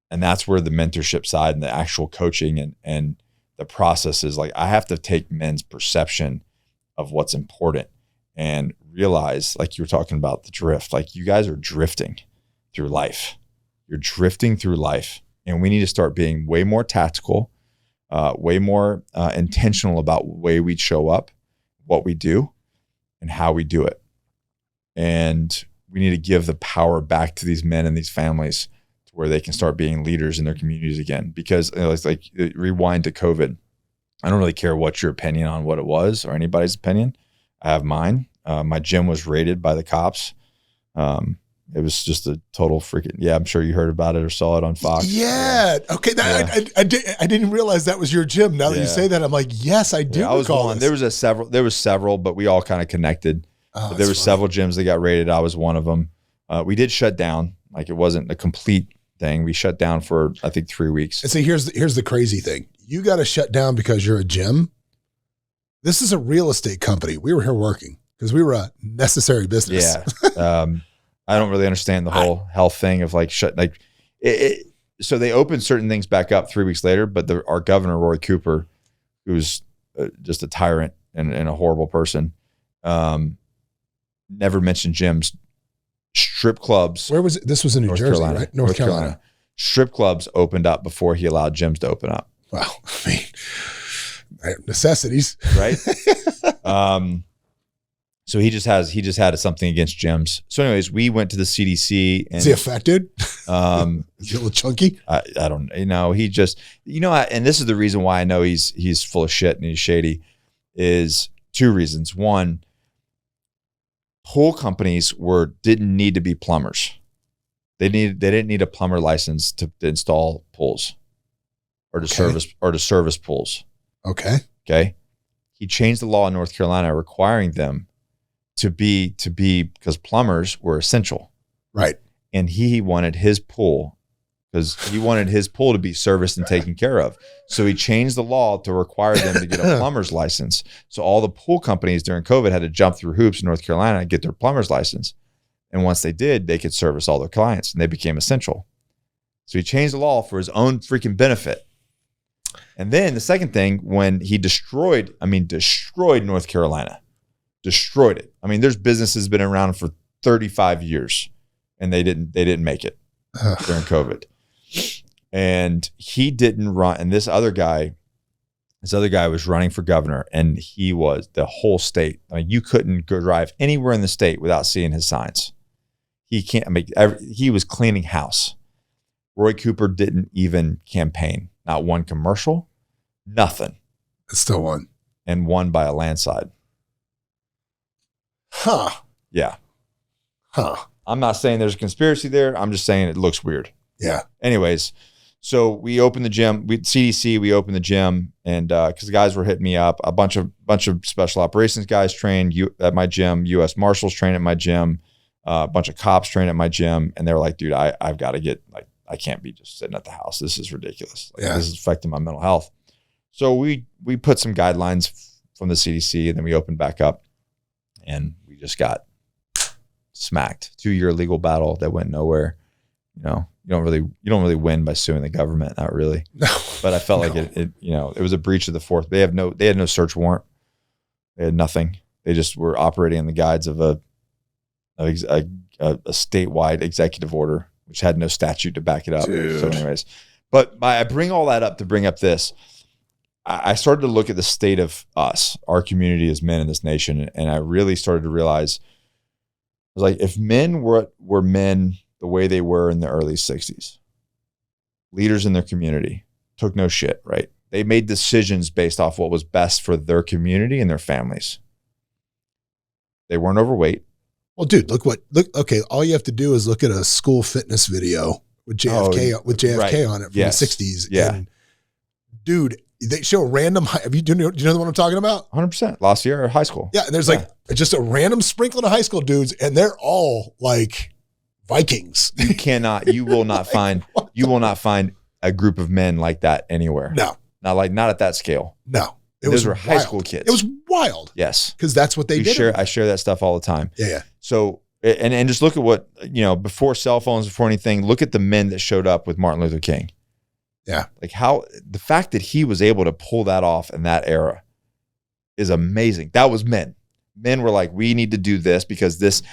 And that's where the mentorship side and the actual coaching and the process is. Like, I have to take men's perception of what's important and realize, like you were talking about the drift, like you guys are drifting through life. You're drifting through life, and we need to start being way more tactical, way more intentional about the way we show up, what we do, and how we do it. And we need to give the power back to these men and these families to where they can start being leaders in their communities again. Because it's like, rewind to COVID. I don't really care what your opinion on what it was or anybody's opinion. I have mine. My gym was raided by the cops. It was just a total freaking, I'm sure you heard about it or saw it on Fox. Yeah. Okay. I didn't realize that was your gym. Now that you say that, I'm like, yes, I do. I was one. There was several, but we all kind of connected. There were several gyms that got raided. I was one of them. We did shut down. Like, it wasn't a complete thing. We shut down for, I think, 3 weeks. And see, here's the crazy thing. You got to shut down because you're a gym. This is a real estate company. We were here working because we were a necessary business. Yeah. I don't really understand the whole health thing of like so they opened certain things back up 3 weeks later, but our governor, Roy Cooper, who's just a tyrant and a horrible person, never mentioned gyms. Strip clubs. Where was it? This was in New Jersey, Carolina, right? North Carolina. Strip clubs opened up before he allowed gyms to open up. Wow. I mean, necessities. Right? So he just had something against gyms. So anyways, we went to the CDC. And, is he affected? Is he a little chunky? I don't, he just, and this is the reason why I know he's full of shit and he's shady, is 2 reasons. One, pool companies didn't need to be plumbers. They didn't need a plumber license to install pools or to service pools. Okay. He changed the law in North Carolina requiring them to be because plumbers were essential. Right. And he wanted his pool because he wanted his pool to be serviced and taken care of. So he changed the law to require them to get a plumber's license. So all the pool companies during COVID had to jump through hoops in North Carolina and get their plumber's license. And once they did, they could service all their clients and they became essential. So he changed the law for his own freaking benefit. And then the second thing, when he destroyed North Carolina, destroyed it. I mean, there's businesses been around for 35 years and they didn't make it during COVID. And he didn't run. And this other guy was running for governor, and he was the whole state. I mean, you couldn't go drive anywhere in the state without seeing his signs. He was cleaning house. Roy Cooper didn't even campaign. Not one commercial, nothing. It still won. And won by a landslide. Huh. Yeah. Huh. I'm not saying there's a conspiracy there. I'm just saying it looks weird. Yeah. Anyways, so we opened the gym. We opened the gym, and because the guys were hitting me up, a bunch of special operations guys trained at my gym, U.S. Marshals trained at my gym, a bunch of cops trained at my gym, and they were like, "Dude, I've got to get I can't be just sitting at the house. This is ridiculous. This is affecting my mental health." So we put some guidelines from the CDC, and then we opened back up, and we just got smacked. 2-year legal battle that went nowhere. You know, you don't really win by suing the government, not really. No. But I felt like it was a breach of the fourth. They had no search warrant. They had nothing. They just were operating on the guides of a statewide executive order, which had no statute to back it up. Dude. So anyways, but I bring all that up to bring up this. I started to look at the state of our community as men in this nation, and I really started to realize, I was like, if men were men the way they were in the early 60s, leaders in their community, took no shit, right? They made decisions based off what was best for their community and their families. They weren't overweight. Well, dude, okay, all you have to do is look at a school fitness video with JFK right. on it from the 60s. Yeah. And dude, they show a random, do you know what I'm talking about? 100%. Last year at high school. Yeah, and there's like just a random sprinkling of high school dudes, and they're all like Vikings. You will not find a group of men like that anywhere. No. Not at that scale. No. Those were high school kids. It was wild. Yes. Because that's what they did. I share that stuff all the time. Yeah. So, and just look at what, before cell phones, before anything, look at the men that showed up with Martin Luther King. Yeah. Like the fact that he was able to pull that off in that is amazing. That was men. Men were like, we need to do this because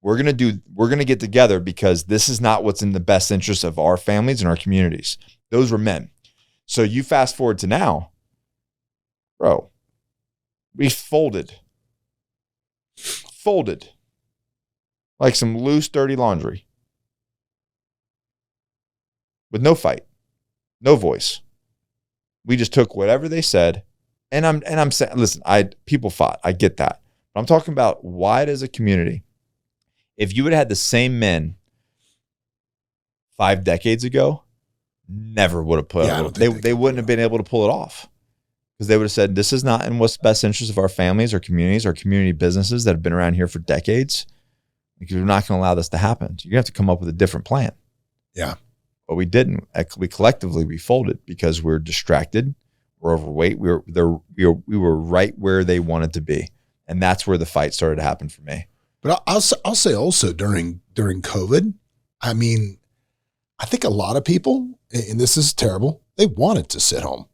we're going to get together because this is not what's in the best interest of our families and our communities. Those were men. So you fast forward to now, bro, we folded like some loose, dirty laundry with no fight, no voice. We just took whatever they said. And I'm saying, listen, people fought. I get that. But I'm talking about wide as a community. If you would have had the same men 5 decades ago, never would have put it. They wouldn't have been able to pull it off. Because they would have said, this is not in what's best interest of our families, our communities, our community businesses that have been around here for decades. Because we're not going to allow this to happen. So you have to come up with a different plan. Yeah. But we didn't. We collectively folded because we're distracted, we're overweight, we were right where they wanted to be. And that's where the fight started to happen for me. But I'll say also during COVID, I mean, I think a lot of people, and this is terrible, they wanted to sit home.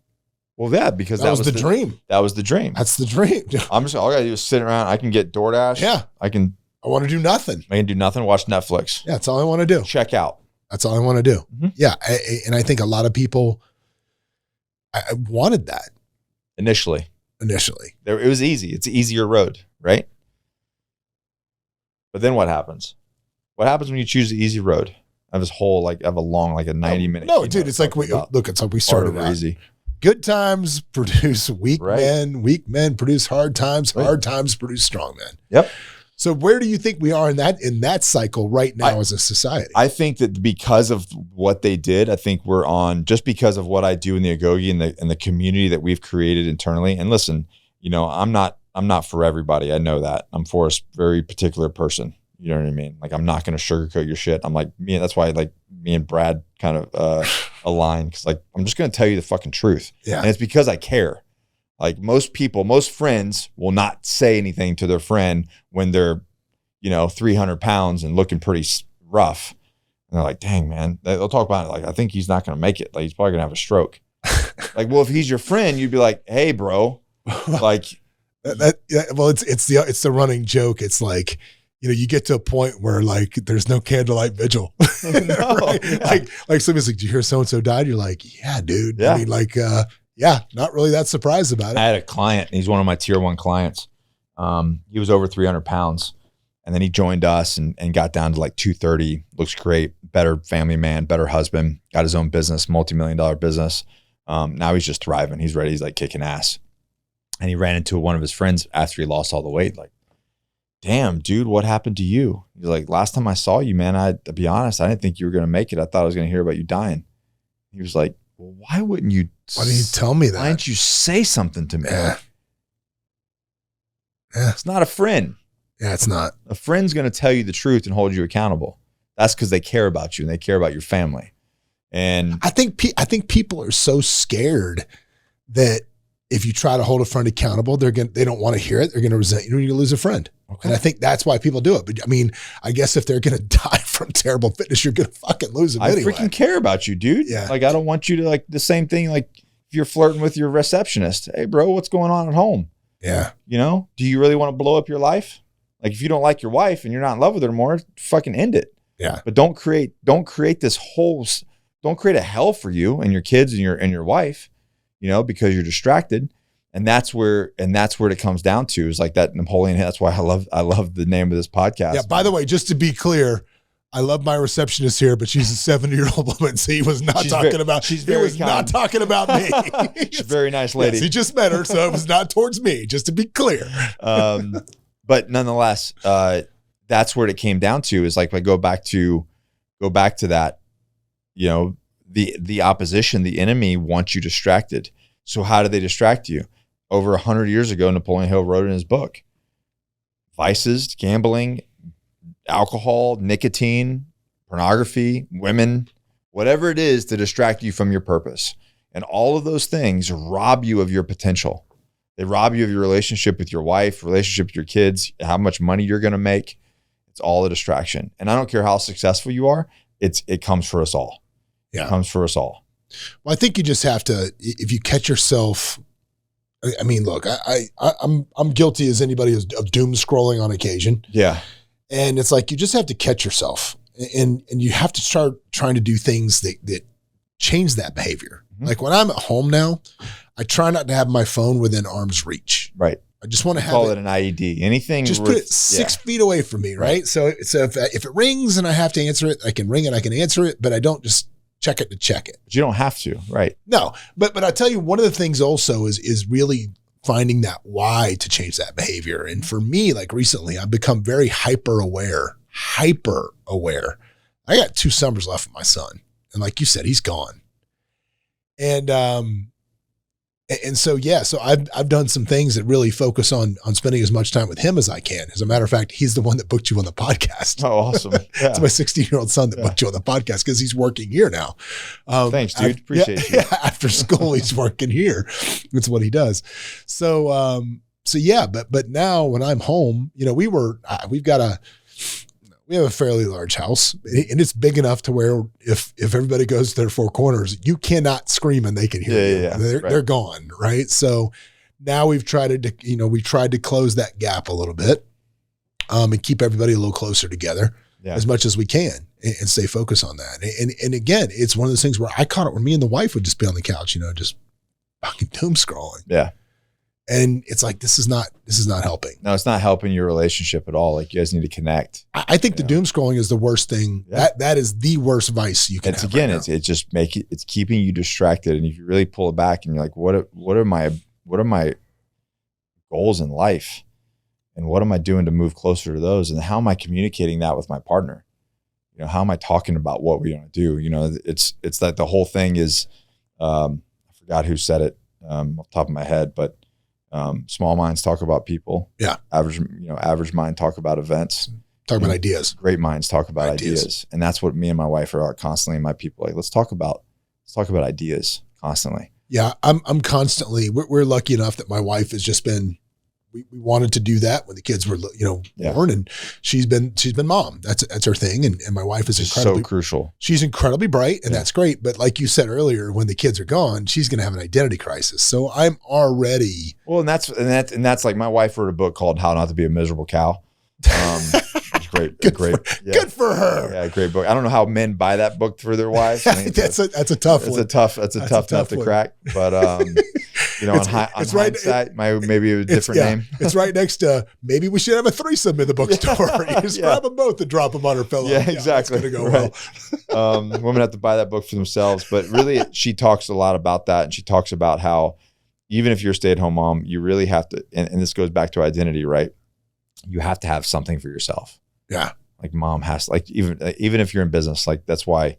Well, yeah, because that was the dream. That was the dream. That's the dream. All I gotta do is sit around. I can get DoorDash. Yeah. I want to do nothing. I can do nothing. Watch Netflix. Yeah, that's all I want to do. Check out. That's all I want to do. Mm-hmm. Yeah, and I think a lot of people I wanted that initially. It was easy. It's an easier road, right? But then what happens? What happens when you choose the easy road? I have this whole I have a long a 90-minute. No, dude, it's like it's like we started out. Easy. Good times produce weak men. Weak men produce hard times. Right. Hard times produce strong men. Yep. So where do you think we are in that cycle right now as a society? I think that because of what they did, I think we're on, just because of what I do in the Agoge and the community that we've created internally. And listen, I'm not for everybody. I know that. I'm for a very particular person. You know what I mean? Like, I'm not going to sugarcoat your shit. I'm like, that's why me me and Brad kind of align, because like, I'm just going to tell you the fucking truth. Yeah. And it's because I care. Like most friends will not say anything to their friend when they're, 300 pounds and looking pretty rough. And they're like, dang, man, they'll talk about it. Like, I think he's not going to make it. Like, he's probably going to have a stroke. Like, well, if he's your friend, you'd be like, hey, bro, like, it's the running joke. It's like, you get to a point where like, there's no candlelight vigil. No, right? yeah. Like somebody's like, did you hear so-and-so died? You're like, yeah, dude. Yeah. I mean, like, not really that surprised about it. I had a client, and he's one of my tier 1 clients. He was over 300 pounds. And then he joined us and got down to like 230, looks great, better family man, better husband, got his own business, multi-million-dollar business. Now he's just thriving. He's ready. He's like kicking ass. And he ran into one of his friends after he lost all the weight. Like, damn, dude, what happened to you? He's like, last time I saw you, man, to be honest, I didn't think you were going to make it. I thought I was going to hear about you dying. He was like, well, why didn't you tell me that? Why didn't you say something to me? Yeah. It's not a friend. Yeah, it's not. A friend's going to tell you the truth and hold you accountable. That's because they care about you and they care about your family. And I think people are so scared that if you try to hold a friend accountable, they don't want to hear it. They're going to resent you and you lose a friend. Okay. And I think that's why people do it. But I mean, I guess if they're going to die from terrible fitness, you're going to fucking lose them anyway. I freaking care about you, dude. Yeah. Like, I don't want you to, like, the same thing. Like, if you're flirting with your receptionist, hey, bro, what's going on at home? Yeah. Do you really want to blow up your life? Like, if you don't like your wife and you're not in love with her anymore, fucking end it. Yeah. But don't create a hell for you and your kids and your wife, because you're distracted. And that's where it comes down to, is like that Napoleon. That's why I love the name of this podcast. Yeah. By the way, just to be clear, I love my receptionist here, but she's a 70-year-old woman. So he was not talking about me. She's a very nice lady. Yes, he just met her, so it was not towards me, just to be clear. But nonetheless, that's where it came down to, is like, I go back to that, the opposition, the enemy wants you distracted. So how do they distract you? Over 100 years ago, Napoleon Hill wrote in his book, vices, gambling, alcohol, nicotine, pornography, women, whatever it is to distract you from your purpose. And all of those things rob you of your potential. They rob you of your relationship with your wife, relationship with your kids, how much money you're going to make. It's all a distraction. And I don't care how successful you are. It comes for us all. Yeah. It comes for us all. Well, I think you just have to, if you catch yourself, I mean, look, I'm guilty as anybody of doom scrolling on occasion. Yeah. And it's like, you just have to catch yourself and you have to start trying to do things that change that behavior. Mm-hmm. Like when I'm at home now, I try not to have my phone within arm's reach. Right. I just want to call it an IED. Anything. Just put it 6 feet away from me. Right. So if it rings and I have to answer it, I can ring it, I can answer it, but I don't just check it to check it. But you don't have to. Right. No, but I tell you, one of the things also is really finding that why to change that behavior. And for me, like recently, I've become very hyper aware. I got 2 summers left with my son. And like you said, he's gone. And so, yeah, so I've done some things that really focus on spending as much time with him as I can. As a matter of fact, he's the one that booked you on the podcast. Oh, awesome. Yeah. It's my 16-year-old son that booked you on the podcast because he's working here now. Thanks, dude. Appreciate you. Yeah, after school, he's working here. That's what he does. So yeah, but now when I'm home, we have a fairly large house, and it's big enough to where if everybody goes to their 4 corners, you cannot scream and they can hear you. Yeah. They're gone, right? So now we've tried to close that gap a little bit, and keep everybody a little closer together as much as we can, and stay focused on that. And again, it's one of those things where I caught it where me and the wife would just be on the couch, just fucking doom scrolling. Yeah. And it's like, this is not helping. No, it's not helping your relationship at all. Like, you guys need to connect. I think the doom scrolling is the worst thing. Yeah. That is the worst vice you can have. Again, it's just it's keeping you distracted. And if you really pull it back and you're like, what are my goals in life? And what am I doing to move closer to those? And how am I communicating that with my partner? How am I talking about what we want to do? It's that the whole thing is, I forgot who said it off the top of my head, but small minds talk about people. Yeah. Average mind talk about events. Talk about ideas. Great minds talk about ideas. And that's what me and my wife are constantly. My people like, let's talk about ideas constantly. Yeah. I'm constantly, we're lucky enough that my wife has just been, we wanted to do that when the kids were, born, and she's been mom. That's her thing. And my wife is incredibly so crucial. She's incredibly bright, and that's great. But like you said earlier, when the kids are gone, she's going to have an identity crisis. So I'm already. Well, and that's like, my wife wrote a book called How Not to Be a Miserable Cow. It's great. Good for her. Yeah. Great book. I don't know how men buy that book for their wives. I think that's a tough one. That's a tough nut to crack. But, on hindsight, maybe a different name. It's right next to, maybe we should have a threesome in the bookstore. You just grab them both and drop them on her pillow. Yeah, exactly. It's going to go well. Women have to buy that book for themselves. But really, she talks a lot about that. And she talks about how even if you're a stay-at-home mom, you really have to, and this goes back to identity, right? You have to have something for yourself. Yeah. Like mom has, like even if you're in business, like that's why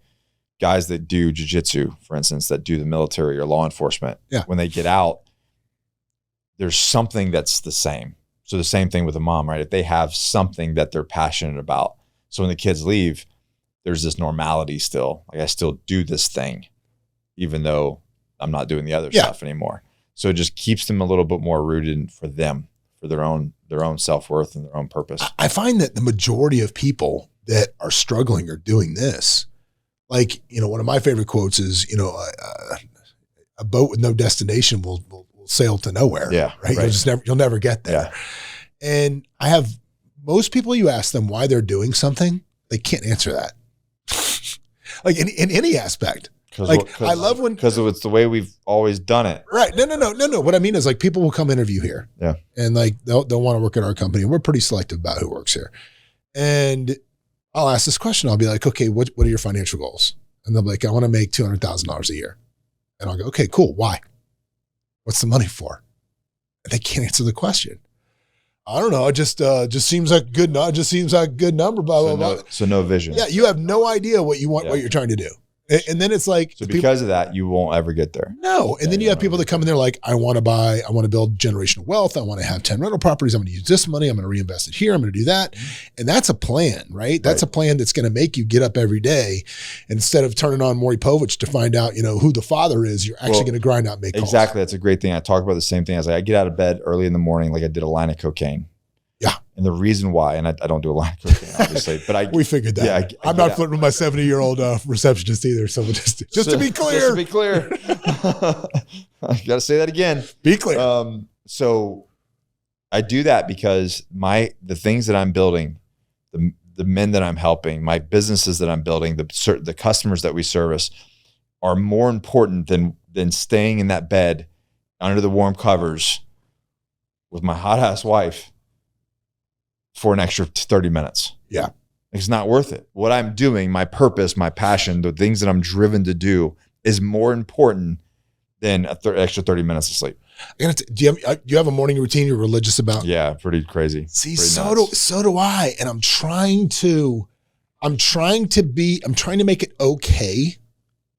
guys that do jujitsu, for instance, that do the military or law enforcement, when they get out, there's something that's the same. So the same thing with a mom, right? If they have something that they're passionate about. So when the kids leave, there's this normality still. Like I still do this thing, even though I'm not doing the other stuff anymore. So it just keeps them a little bit more rooted for them, for their own self-worth and their own purpose. I find that the majority of people that are struggling are doing this. Like, one of my favorite quotes is, a boat with no destination will sail to nowhere. Yeah. Right. You'll never get there. Yeah. And I have most people, you ask them why they're doing something, they can't answer that. Like in any aspect. I love when, because it's the way we've always done it. Right. No. What I mean is like people will come interview here. Yeah. And like they'll want to work at our company. We're pretty selective about who works here. And I'll ask this question. I'll be like, okay, what are your financial goals? And they'll be like, I want to make $200,000 a year. And I'll go, okay, cool. Why? What's the money for? And they can't answer the question. I don't know. It just seems like good. It just seems like a good number. Blah, blah, blah. So no vision. Yeah. You have no idea what you want, what you're trying to do. And then it's like, so because of that, you won't ever get there. No. And then you have people that come in there like, I want to build generational wealth. I want to have 10 rental properties. I'm going to use this money. I'm going to reinvest it here. I'm going to do that. And that's a plan, right? That's a plan that's going to make you get up every day. And instead of turning on Maury Povich to find out, who the father is, you're actually going to grind out and make calls. Exactly. That's a great thing. I talk about the same thing. I get out of bed early in the morning, like I did a line of cocaine. Yeah. And the reason why, and I don't do a line of cocaine, obviously, but we figured that. Yeah, I'm not flirting with my 70-year-old receptionist either. So just to be clear. Just to be clear. I got to say that again. Be clear. So I do that because the things that I'm building, the men that I'm helping, my businesses that I'm building, the customers that we service are more important than staying in that bed under the warm covers with my hot ass wife for an extra 30 minutes. Yeah. It's not worth it. What I'm doing, my purpose, my passion, the things that I'm driven to do is more important than extra 30 minutes of sleep. Do you have a morning routine you're religious about? Yeah, pretty crazy. See, so do I. And I'm trying to make it okay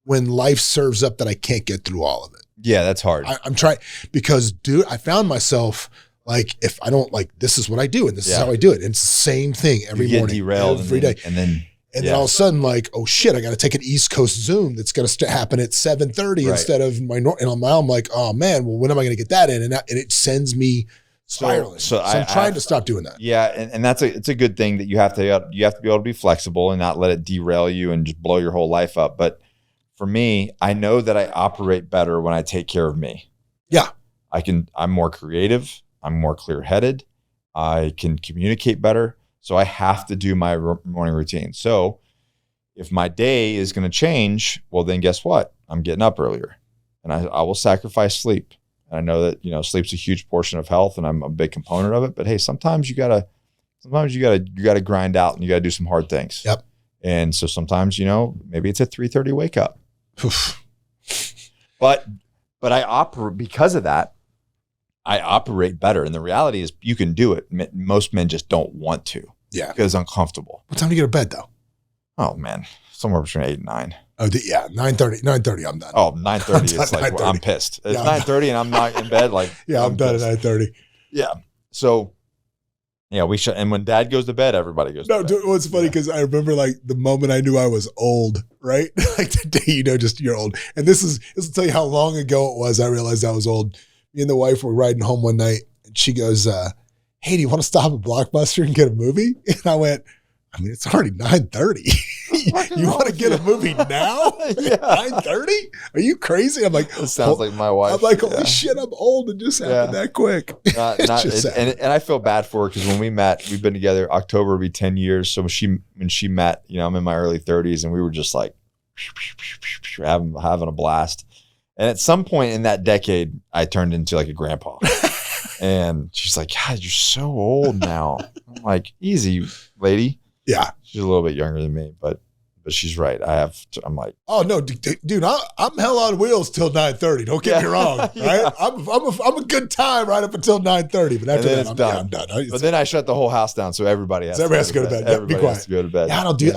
when life serves up that I can't get through all of it. Yeah, that's hard. I'm trying because, dude, I found myself like, if I don't like, this is what I do and this is how I do it. And it's the same thing every morning, derailed every day. And then all of a sudden, like, oh shit, I got to take an East Coast Zoom that's going to happen at 7:30 instead of my normal. And now I'm like, oh man, well, when am I going to get that in? And it sends me spiraling. So I'm trying to stop doing that. Yeah, and it's a good thing that you have to be able to be flexible and not let it derail you and just blow your whole life up. But for me, I know that I operate better when I take care of me. Yeah, I'm more creative. I'm more clear-headed. I can communicate better. So I have to do my morning routine. So if my day is going to change, well, then guess what? I'm getting up earlier and I will sacrifice sleep. And I know that, sleep's a huge portion of health and I'm a big component of it, but hey, sometimes you gotta grind out and you gotta do some hard things. Yep. And so sometimes, maybe it's a 3:30 wake up, but I operate because of that. I operate better. And the reality is you can do it. Most men just don't want to. Yeah. Because it's uncomfortable. What time do you go to bed though? Oh man, somewhere between 8 and 9. Oh yeah, 9:30 I'm done. Oh, 9:30 it's like, I'm pissed. It's 9:30 and I'm not in bed. Like, yeah, I'm done at 9:30. Yeah. So Yeah, we should. And when dad goes to bed, everybody goes to bed. No, what's funny, because I remember like the moment I knew I was old, right? Like the day just you're old. And this will tell you how long ago it was I realized I was old. Me and the wife were riding home one night, and she goes, hey, do you want to stop at Blockbuster and get a movie? And I went, I mean, it's already 9:30. You want to get a movie now? 9:30? Are you crazy? I'm like, it sounds like my wife. I'm like, holy shit, I'm old. It just happened that quick. And I feel bad for her, because when we met, we've been together. October will be 10 years. So when she met, I'm in my early 30s, and we were just like having a blast. And at some point in that decade, I turned into like a grandpa. And she's like, God, you're so old now. I'm like, easy, lady. Yeah. She's a little bit younger than me, but she's right. I'm like, oh no, dude, I'm hell on wheels till 9:30. Don't get me wrong. Right? I'm a good time right up until 9:30, but after that, I'm done. But then I shut the whole house down, so everybody has to go to bed. Everybody has to go to bed. Yeah, I don't do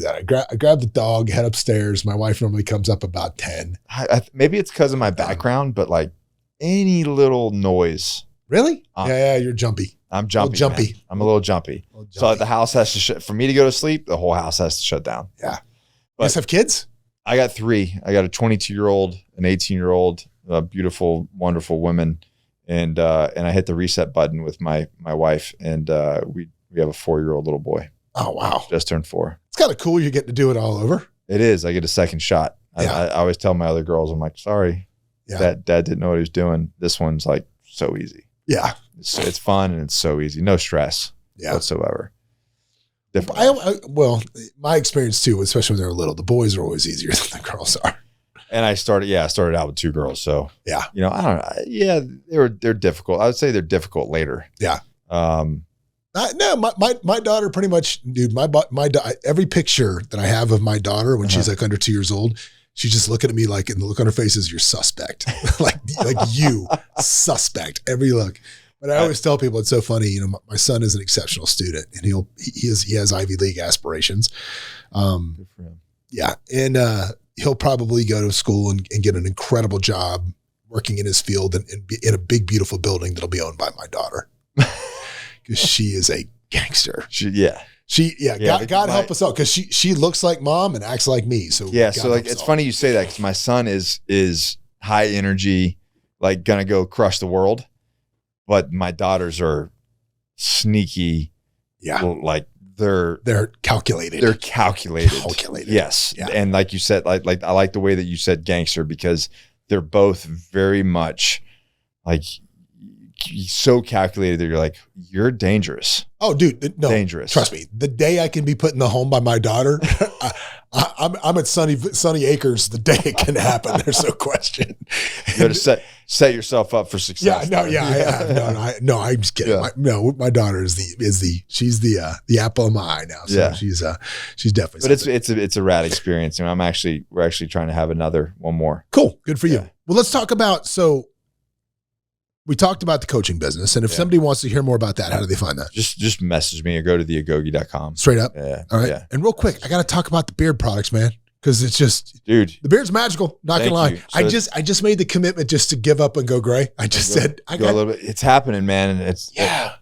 that. I grab the dog, head upstairs. My wife normally comes up about 10. Maybe it's because of my background, but like any little noise. Really? Yeah, you're jumpy. I'm jumpy. I'm a little jumpy. So the house has to for me to go to sleep, the whole house has to shut down. Yeah. You guys have kids? I got 3. I got a 22-year-old, an 18-year-old, beautiful, wonderful women. And I hit the reset button with my wife, and we have a 4-year-old little boy. Oh, wow. Just turned 4. It's kind of cool you get to do it all over. It is. I get a second shot. Yeah. I always tell my other girls, I'm like, sorry, dad didn't know what he was doing. This one's like so easy. Yeah. It's fun, and it's so easy. No stress whatsoever. Well, my experience too, especially when they were little, the boys are always easier than the girls are. And I started out with 2 girls. So yeah, I don't know. Yeah, they're difficult. I would say they're difficult later. Yeah. No, my daughter pretty much, dude, every picture that I have of my daughter when she's like under 2 years old, she's just looking at me like, and the look on her face is, you're suspect. like you suspect every look. But I always tell people, it's so funny. My son is an exceptional student, and he has Ivy League aspirations. Good for him. Yeah. And he'll probably go to school and get an incredible job working in his field and be in a big, beautiful building that'll be owned by my daughter. Because she is a gangster. God help us out, because she looks like mom and acts like me. So yeah, so like it's funny you say that, because my son is high energy, like gonna go crush the world, but my daughters are sneaky. Yeah, like they're calculated. They're calculated. Yes, yeah. And like you said, like I like the way that you said gangster, because they're both very much like so calculated that you're like, you're dangerous. Oh, dude, no, dangerous. Trust me. The day I can be put in the home by my daughter, I'm at Sunny Acres the day it can happen. There's no question. You got to set yourself up for success. No, I'm just kidding. Yeah. My daughter she's the apple of my eye now. So she's definitely. But it's a rad experience. And we're actually trying to have one more. Cool, good for you. Well, let's talk about we talked about the coaching business, and if somebody wants to hear more about that, how do they find that? Just message me or go to theagogi.com. Straight up. Yeah. All right. Yeah. And real quick, I got to talk about the beard products, man, because it's just, dude, the beard's magical. Not gonna lie. So I just made the commitment just to give up and go gray. I just said I got a little bit. It's happening, man. And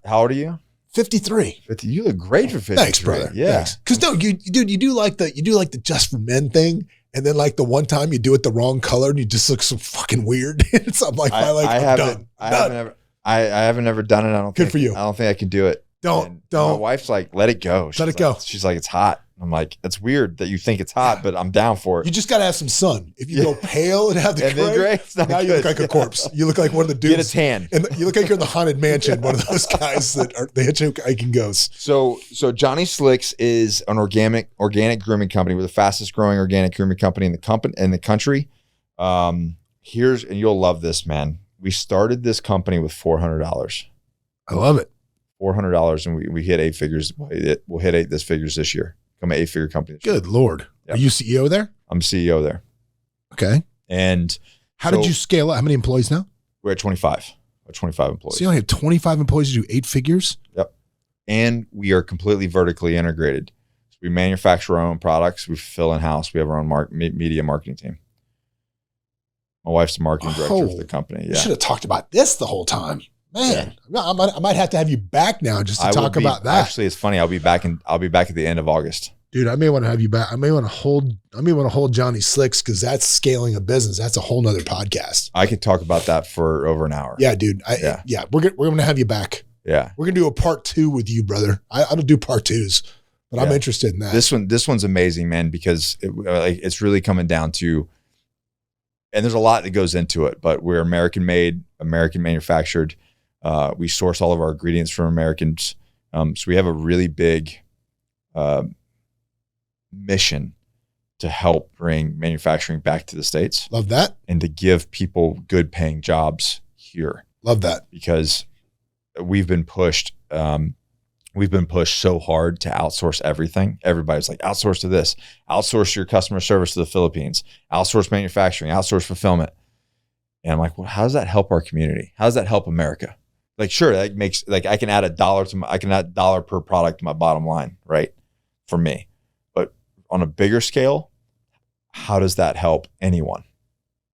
how old are you? 53. 50. You look great for 53. Thanks, brother. Yeah. Because no, you do like the just for men thing. And then like the one time you do it the wrong color and you just look so fucking weird. So I'm like, I haven't ever done it. I don't Good for you. I don't think I can do it. Don't. My wife's like, let it go. Let it go. She's like, it's hot. I'm like, it's weird that you think it's hot, but I'm down for it. You just got to have some sun. If you go pale and have the gray, now you look like a corpse. You look like one of the dudes. Get a tan. And you look like you're in the Haunted Mansion, one of those guys that are the hitchhiking ghosts. So Johnny Slicks is an organic grooming company. We're the fastest growing organic grooming company in the country. And you'll love this, man. We started this company with $400. I love it. $400, and we hit 8 figures. We'll hit 8 figures this year. Become an 8-figure company. Good Lord. Yep. Are you CEO there? I'm CEO there. Okay. And how did you scale up? How many employees now? We're at 25. 25 employees. So you only have 25 employees to do 8 figures? Yep. And we are completely vertically integrated. So we manufacture our own products. We fulfill in-house. We have our own media marketing team. My wife's the marketing director for the company. Yeah. You should have talked about this the whole time. Man, I might have to have you back now just to talk about that. Actually, it's funny. I'll be back at the end of August. Dude, I may want to have you back. I may want to hold Johnny Slicks because that's scaling a business. That's a whole nother podcast. I could talk about that for over an hour. Yeah, dude. We're going to have you back. Yeah. We're going to do a part 2 with you, brother. I don't do part 2s, but I'm interested in that. This one's amazing, man, because it's really coming down to, and there's a lot that goes into it, but we're American made, American manufactured. We source all of our ingredients from Americans. So we have a really big mission to help bring manufacturing back to the States. Love that. And to give people good paying jobs here. Love that. Because we've been pushed so hard to outsource everything. Everybody's like, outsource to this, outsource your customer service to the Philippines, outsource manufacturing, outsource fulfillment. And I'm like, well, how does that help our community? How does that help America? Like, sure, that makes, like, I can add $1 per product to my bottom line, right? For me. But on a bigger scale, how does that help anyone?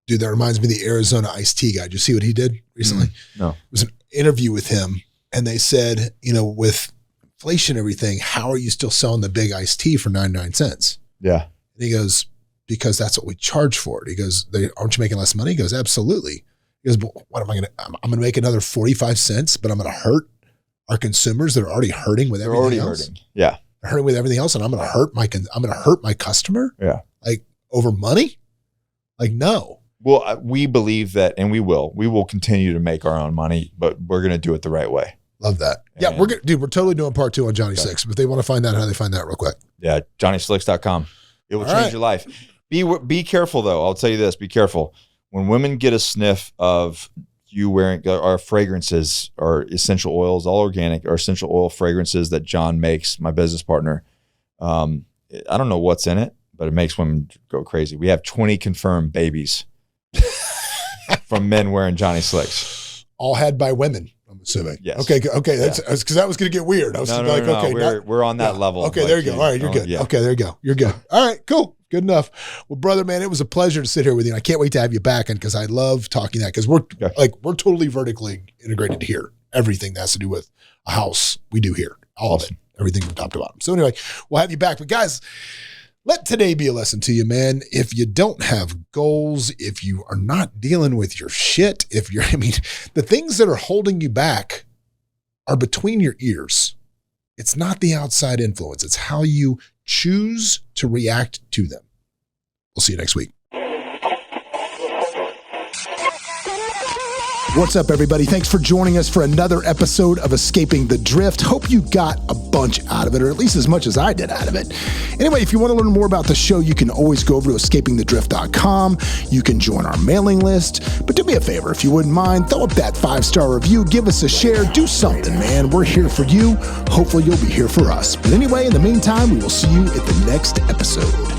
Dude, that reminds me of the Arizona iced tea guy. Did you see what he did recently? No. It was an interview with him, and they said, with inflation and everything, how are you still selling the big iced tea for 99 cents? Yeah. And he goes, because that's what we charge for it. He goes, aren't you making less money? He goes, absolutely. He goes, but what am I going to, I'm going to make another 45 cents, but I'm going to hurt our consumers that are already hurting with everything else. Hurting. Yeah. They're hurting with everything else. And I'm going to hurt my customer. Yeah. Like over money? Like, no. Well, we believe that, and we will continue to make our own money, but we're going to do it the right way. Love that. And we're totally doing part 2 on Johnny Slicks. If they want to find out, how do they find that real quick? Yeah. JohnnySlicks.com. It will change your life. Be careful though. I'll tell you this, be careful. When women get a sniff of you wearing our fragrances, our essential oils, all organic, our essential oil fragrances that John makes, my business partner. I don't know what's in it, but it makes women go crazy. We have 20 confirmed babies from men wearing Johnny Slicks. All had by women, I'm assuming. Yes. Okay. That's because that was going to get weird. I was we're on that level. Okay, there you go. All right, you're good. Yeah. Okay, there you go. You're good. All right, cool. Good enough. Well, brother, man, it was a pleasure to sit here with you. And I can't wait to have you back, and because I love talking that, because we're totally vertically integrated here. Everything that has to do with a house, we do here. All of it. Everything from top to bottom. So anyway, we'll have you back. But guys, let today be a lesson to you, man. If you don't have goals, if you are not dealing with your shit, the things that are holding you back are between your ears. It's not the outside influence. It's how you choose to react to them. We'll see you next week. What's up, everybody? Thanks for joining us for another episode of Escaping the Drift. Hope you got a bunch out of it, or at least as much as I did out of it. Anyway, if you want to learn more about the show, you can always go over to escapingthedrift.com. You can join our mailing list. But do me a favor, if you wouldn't mind, throw up that 5-star review, give us a share, do something, man. We're here for you. Hopefully you'll be here for us. But anyway, in the meantime, we will see you at the next episode.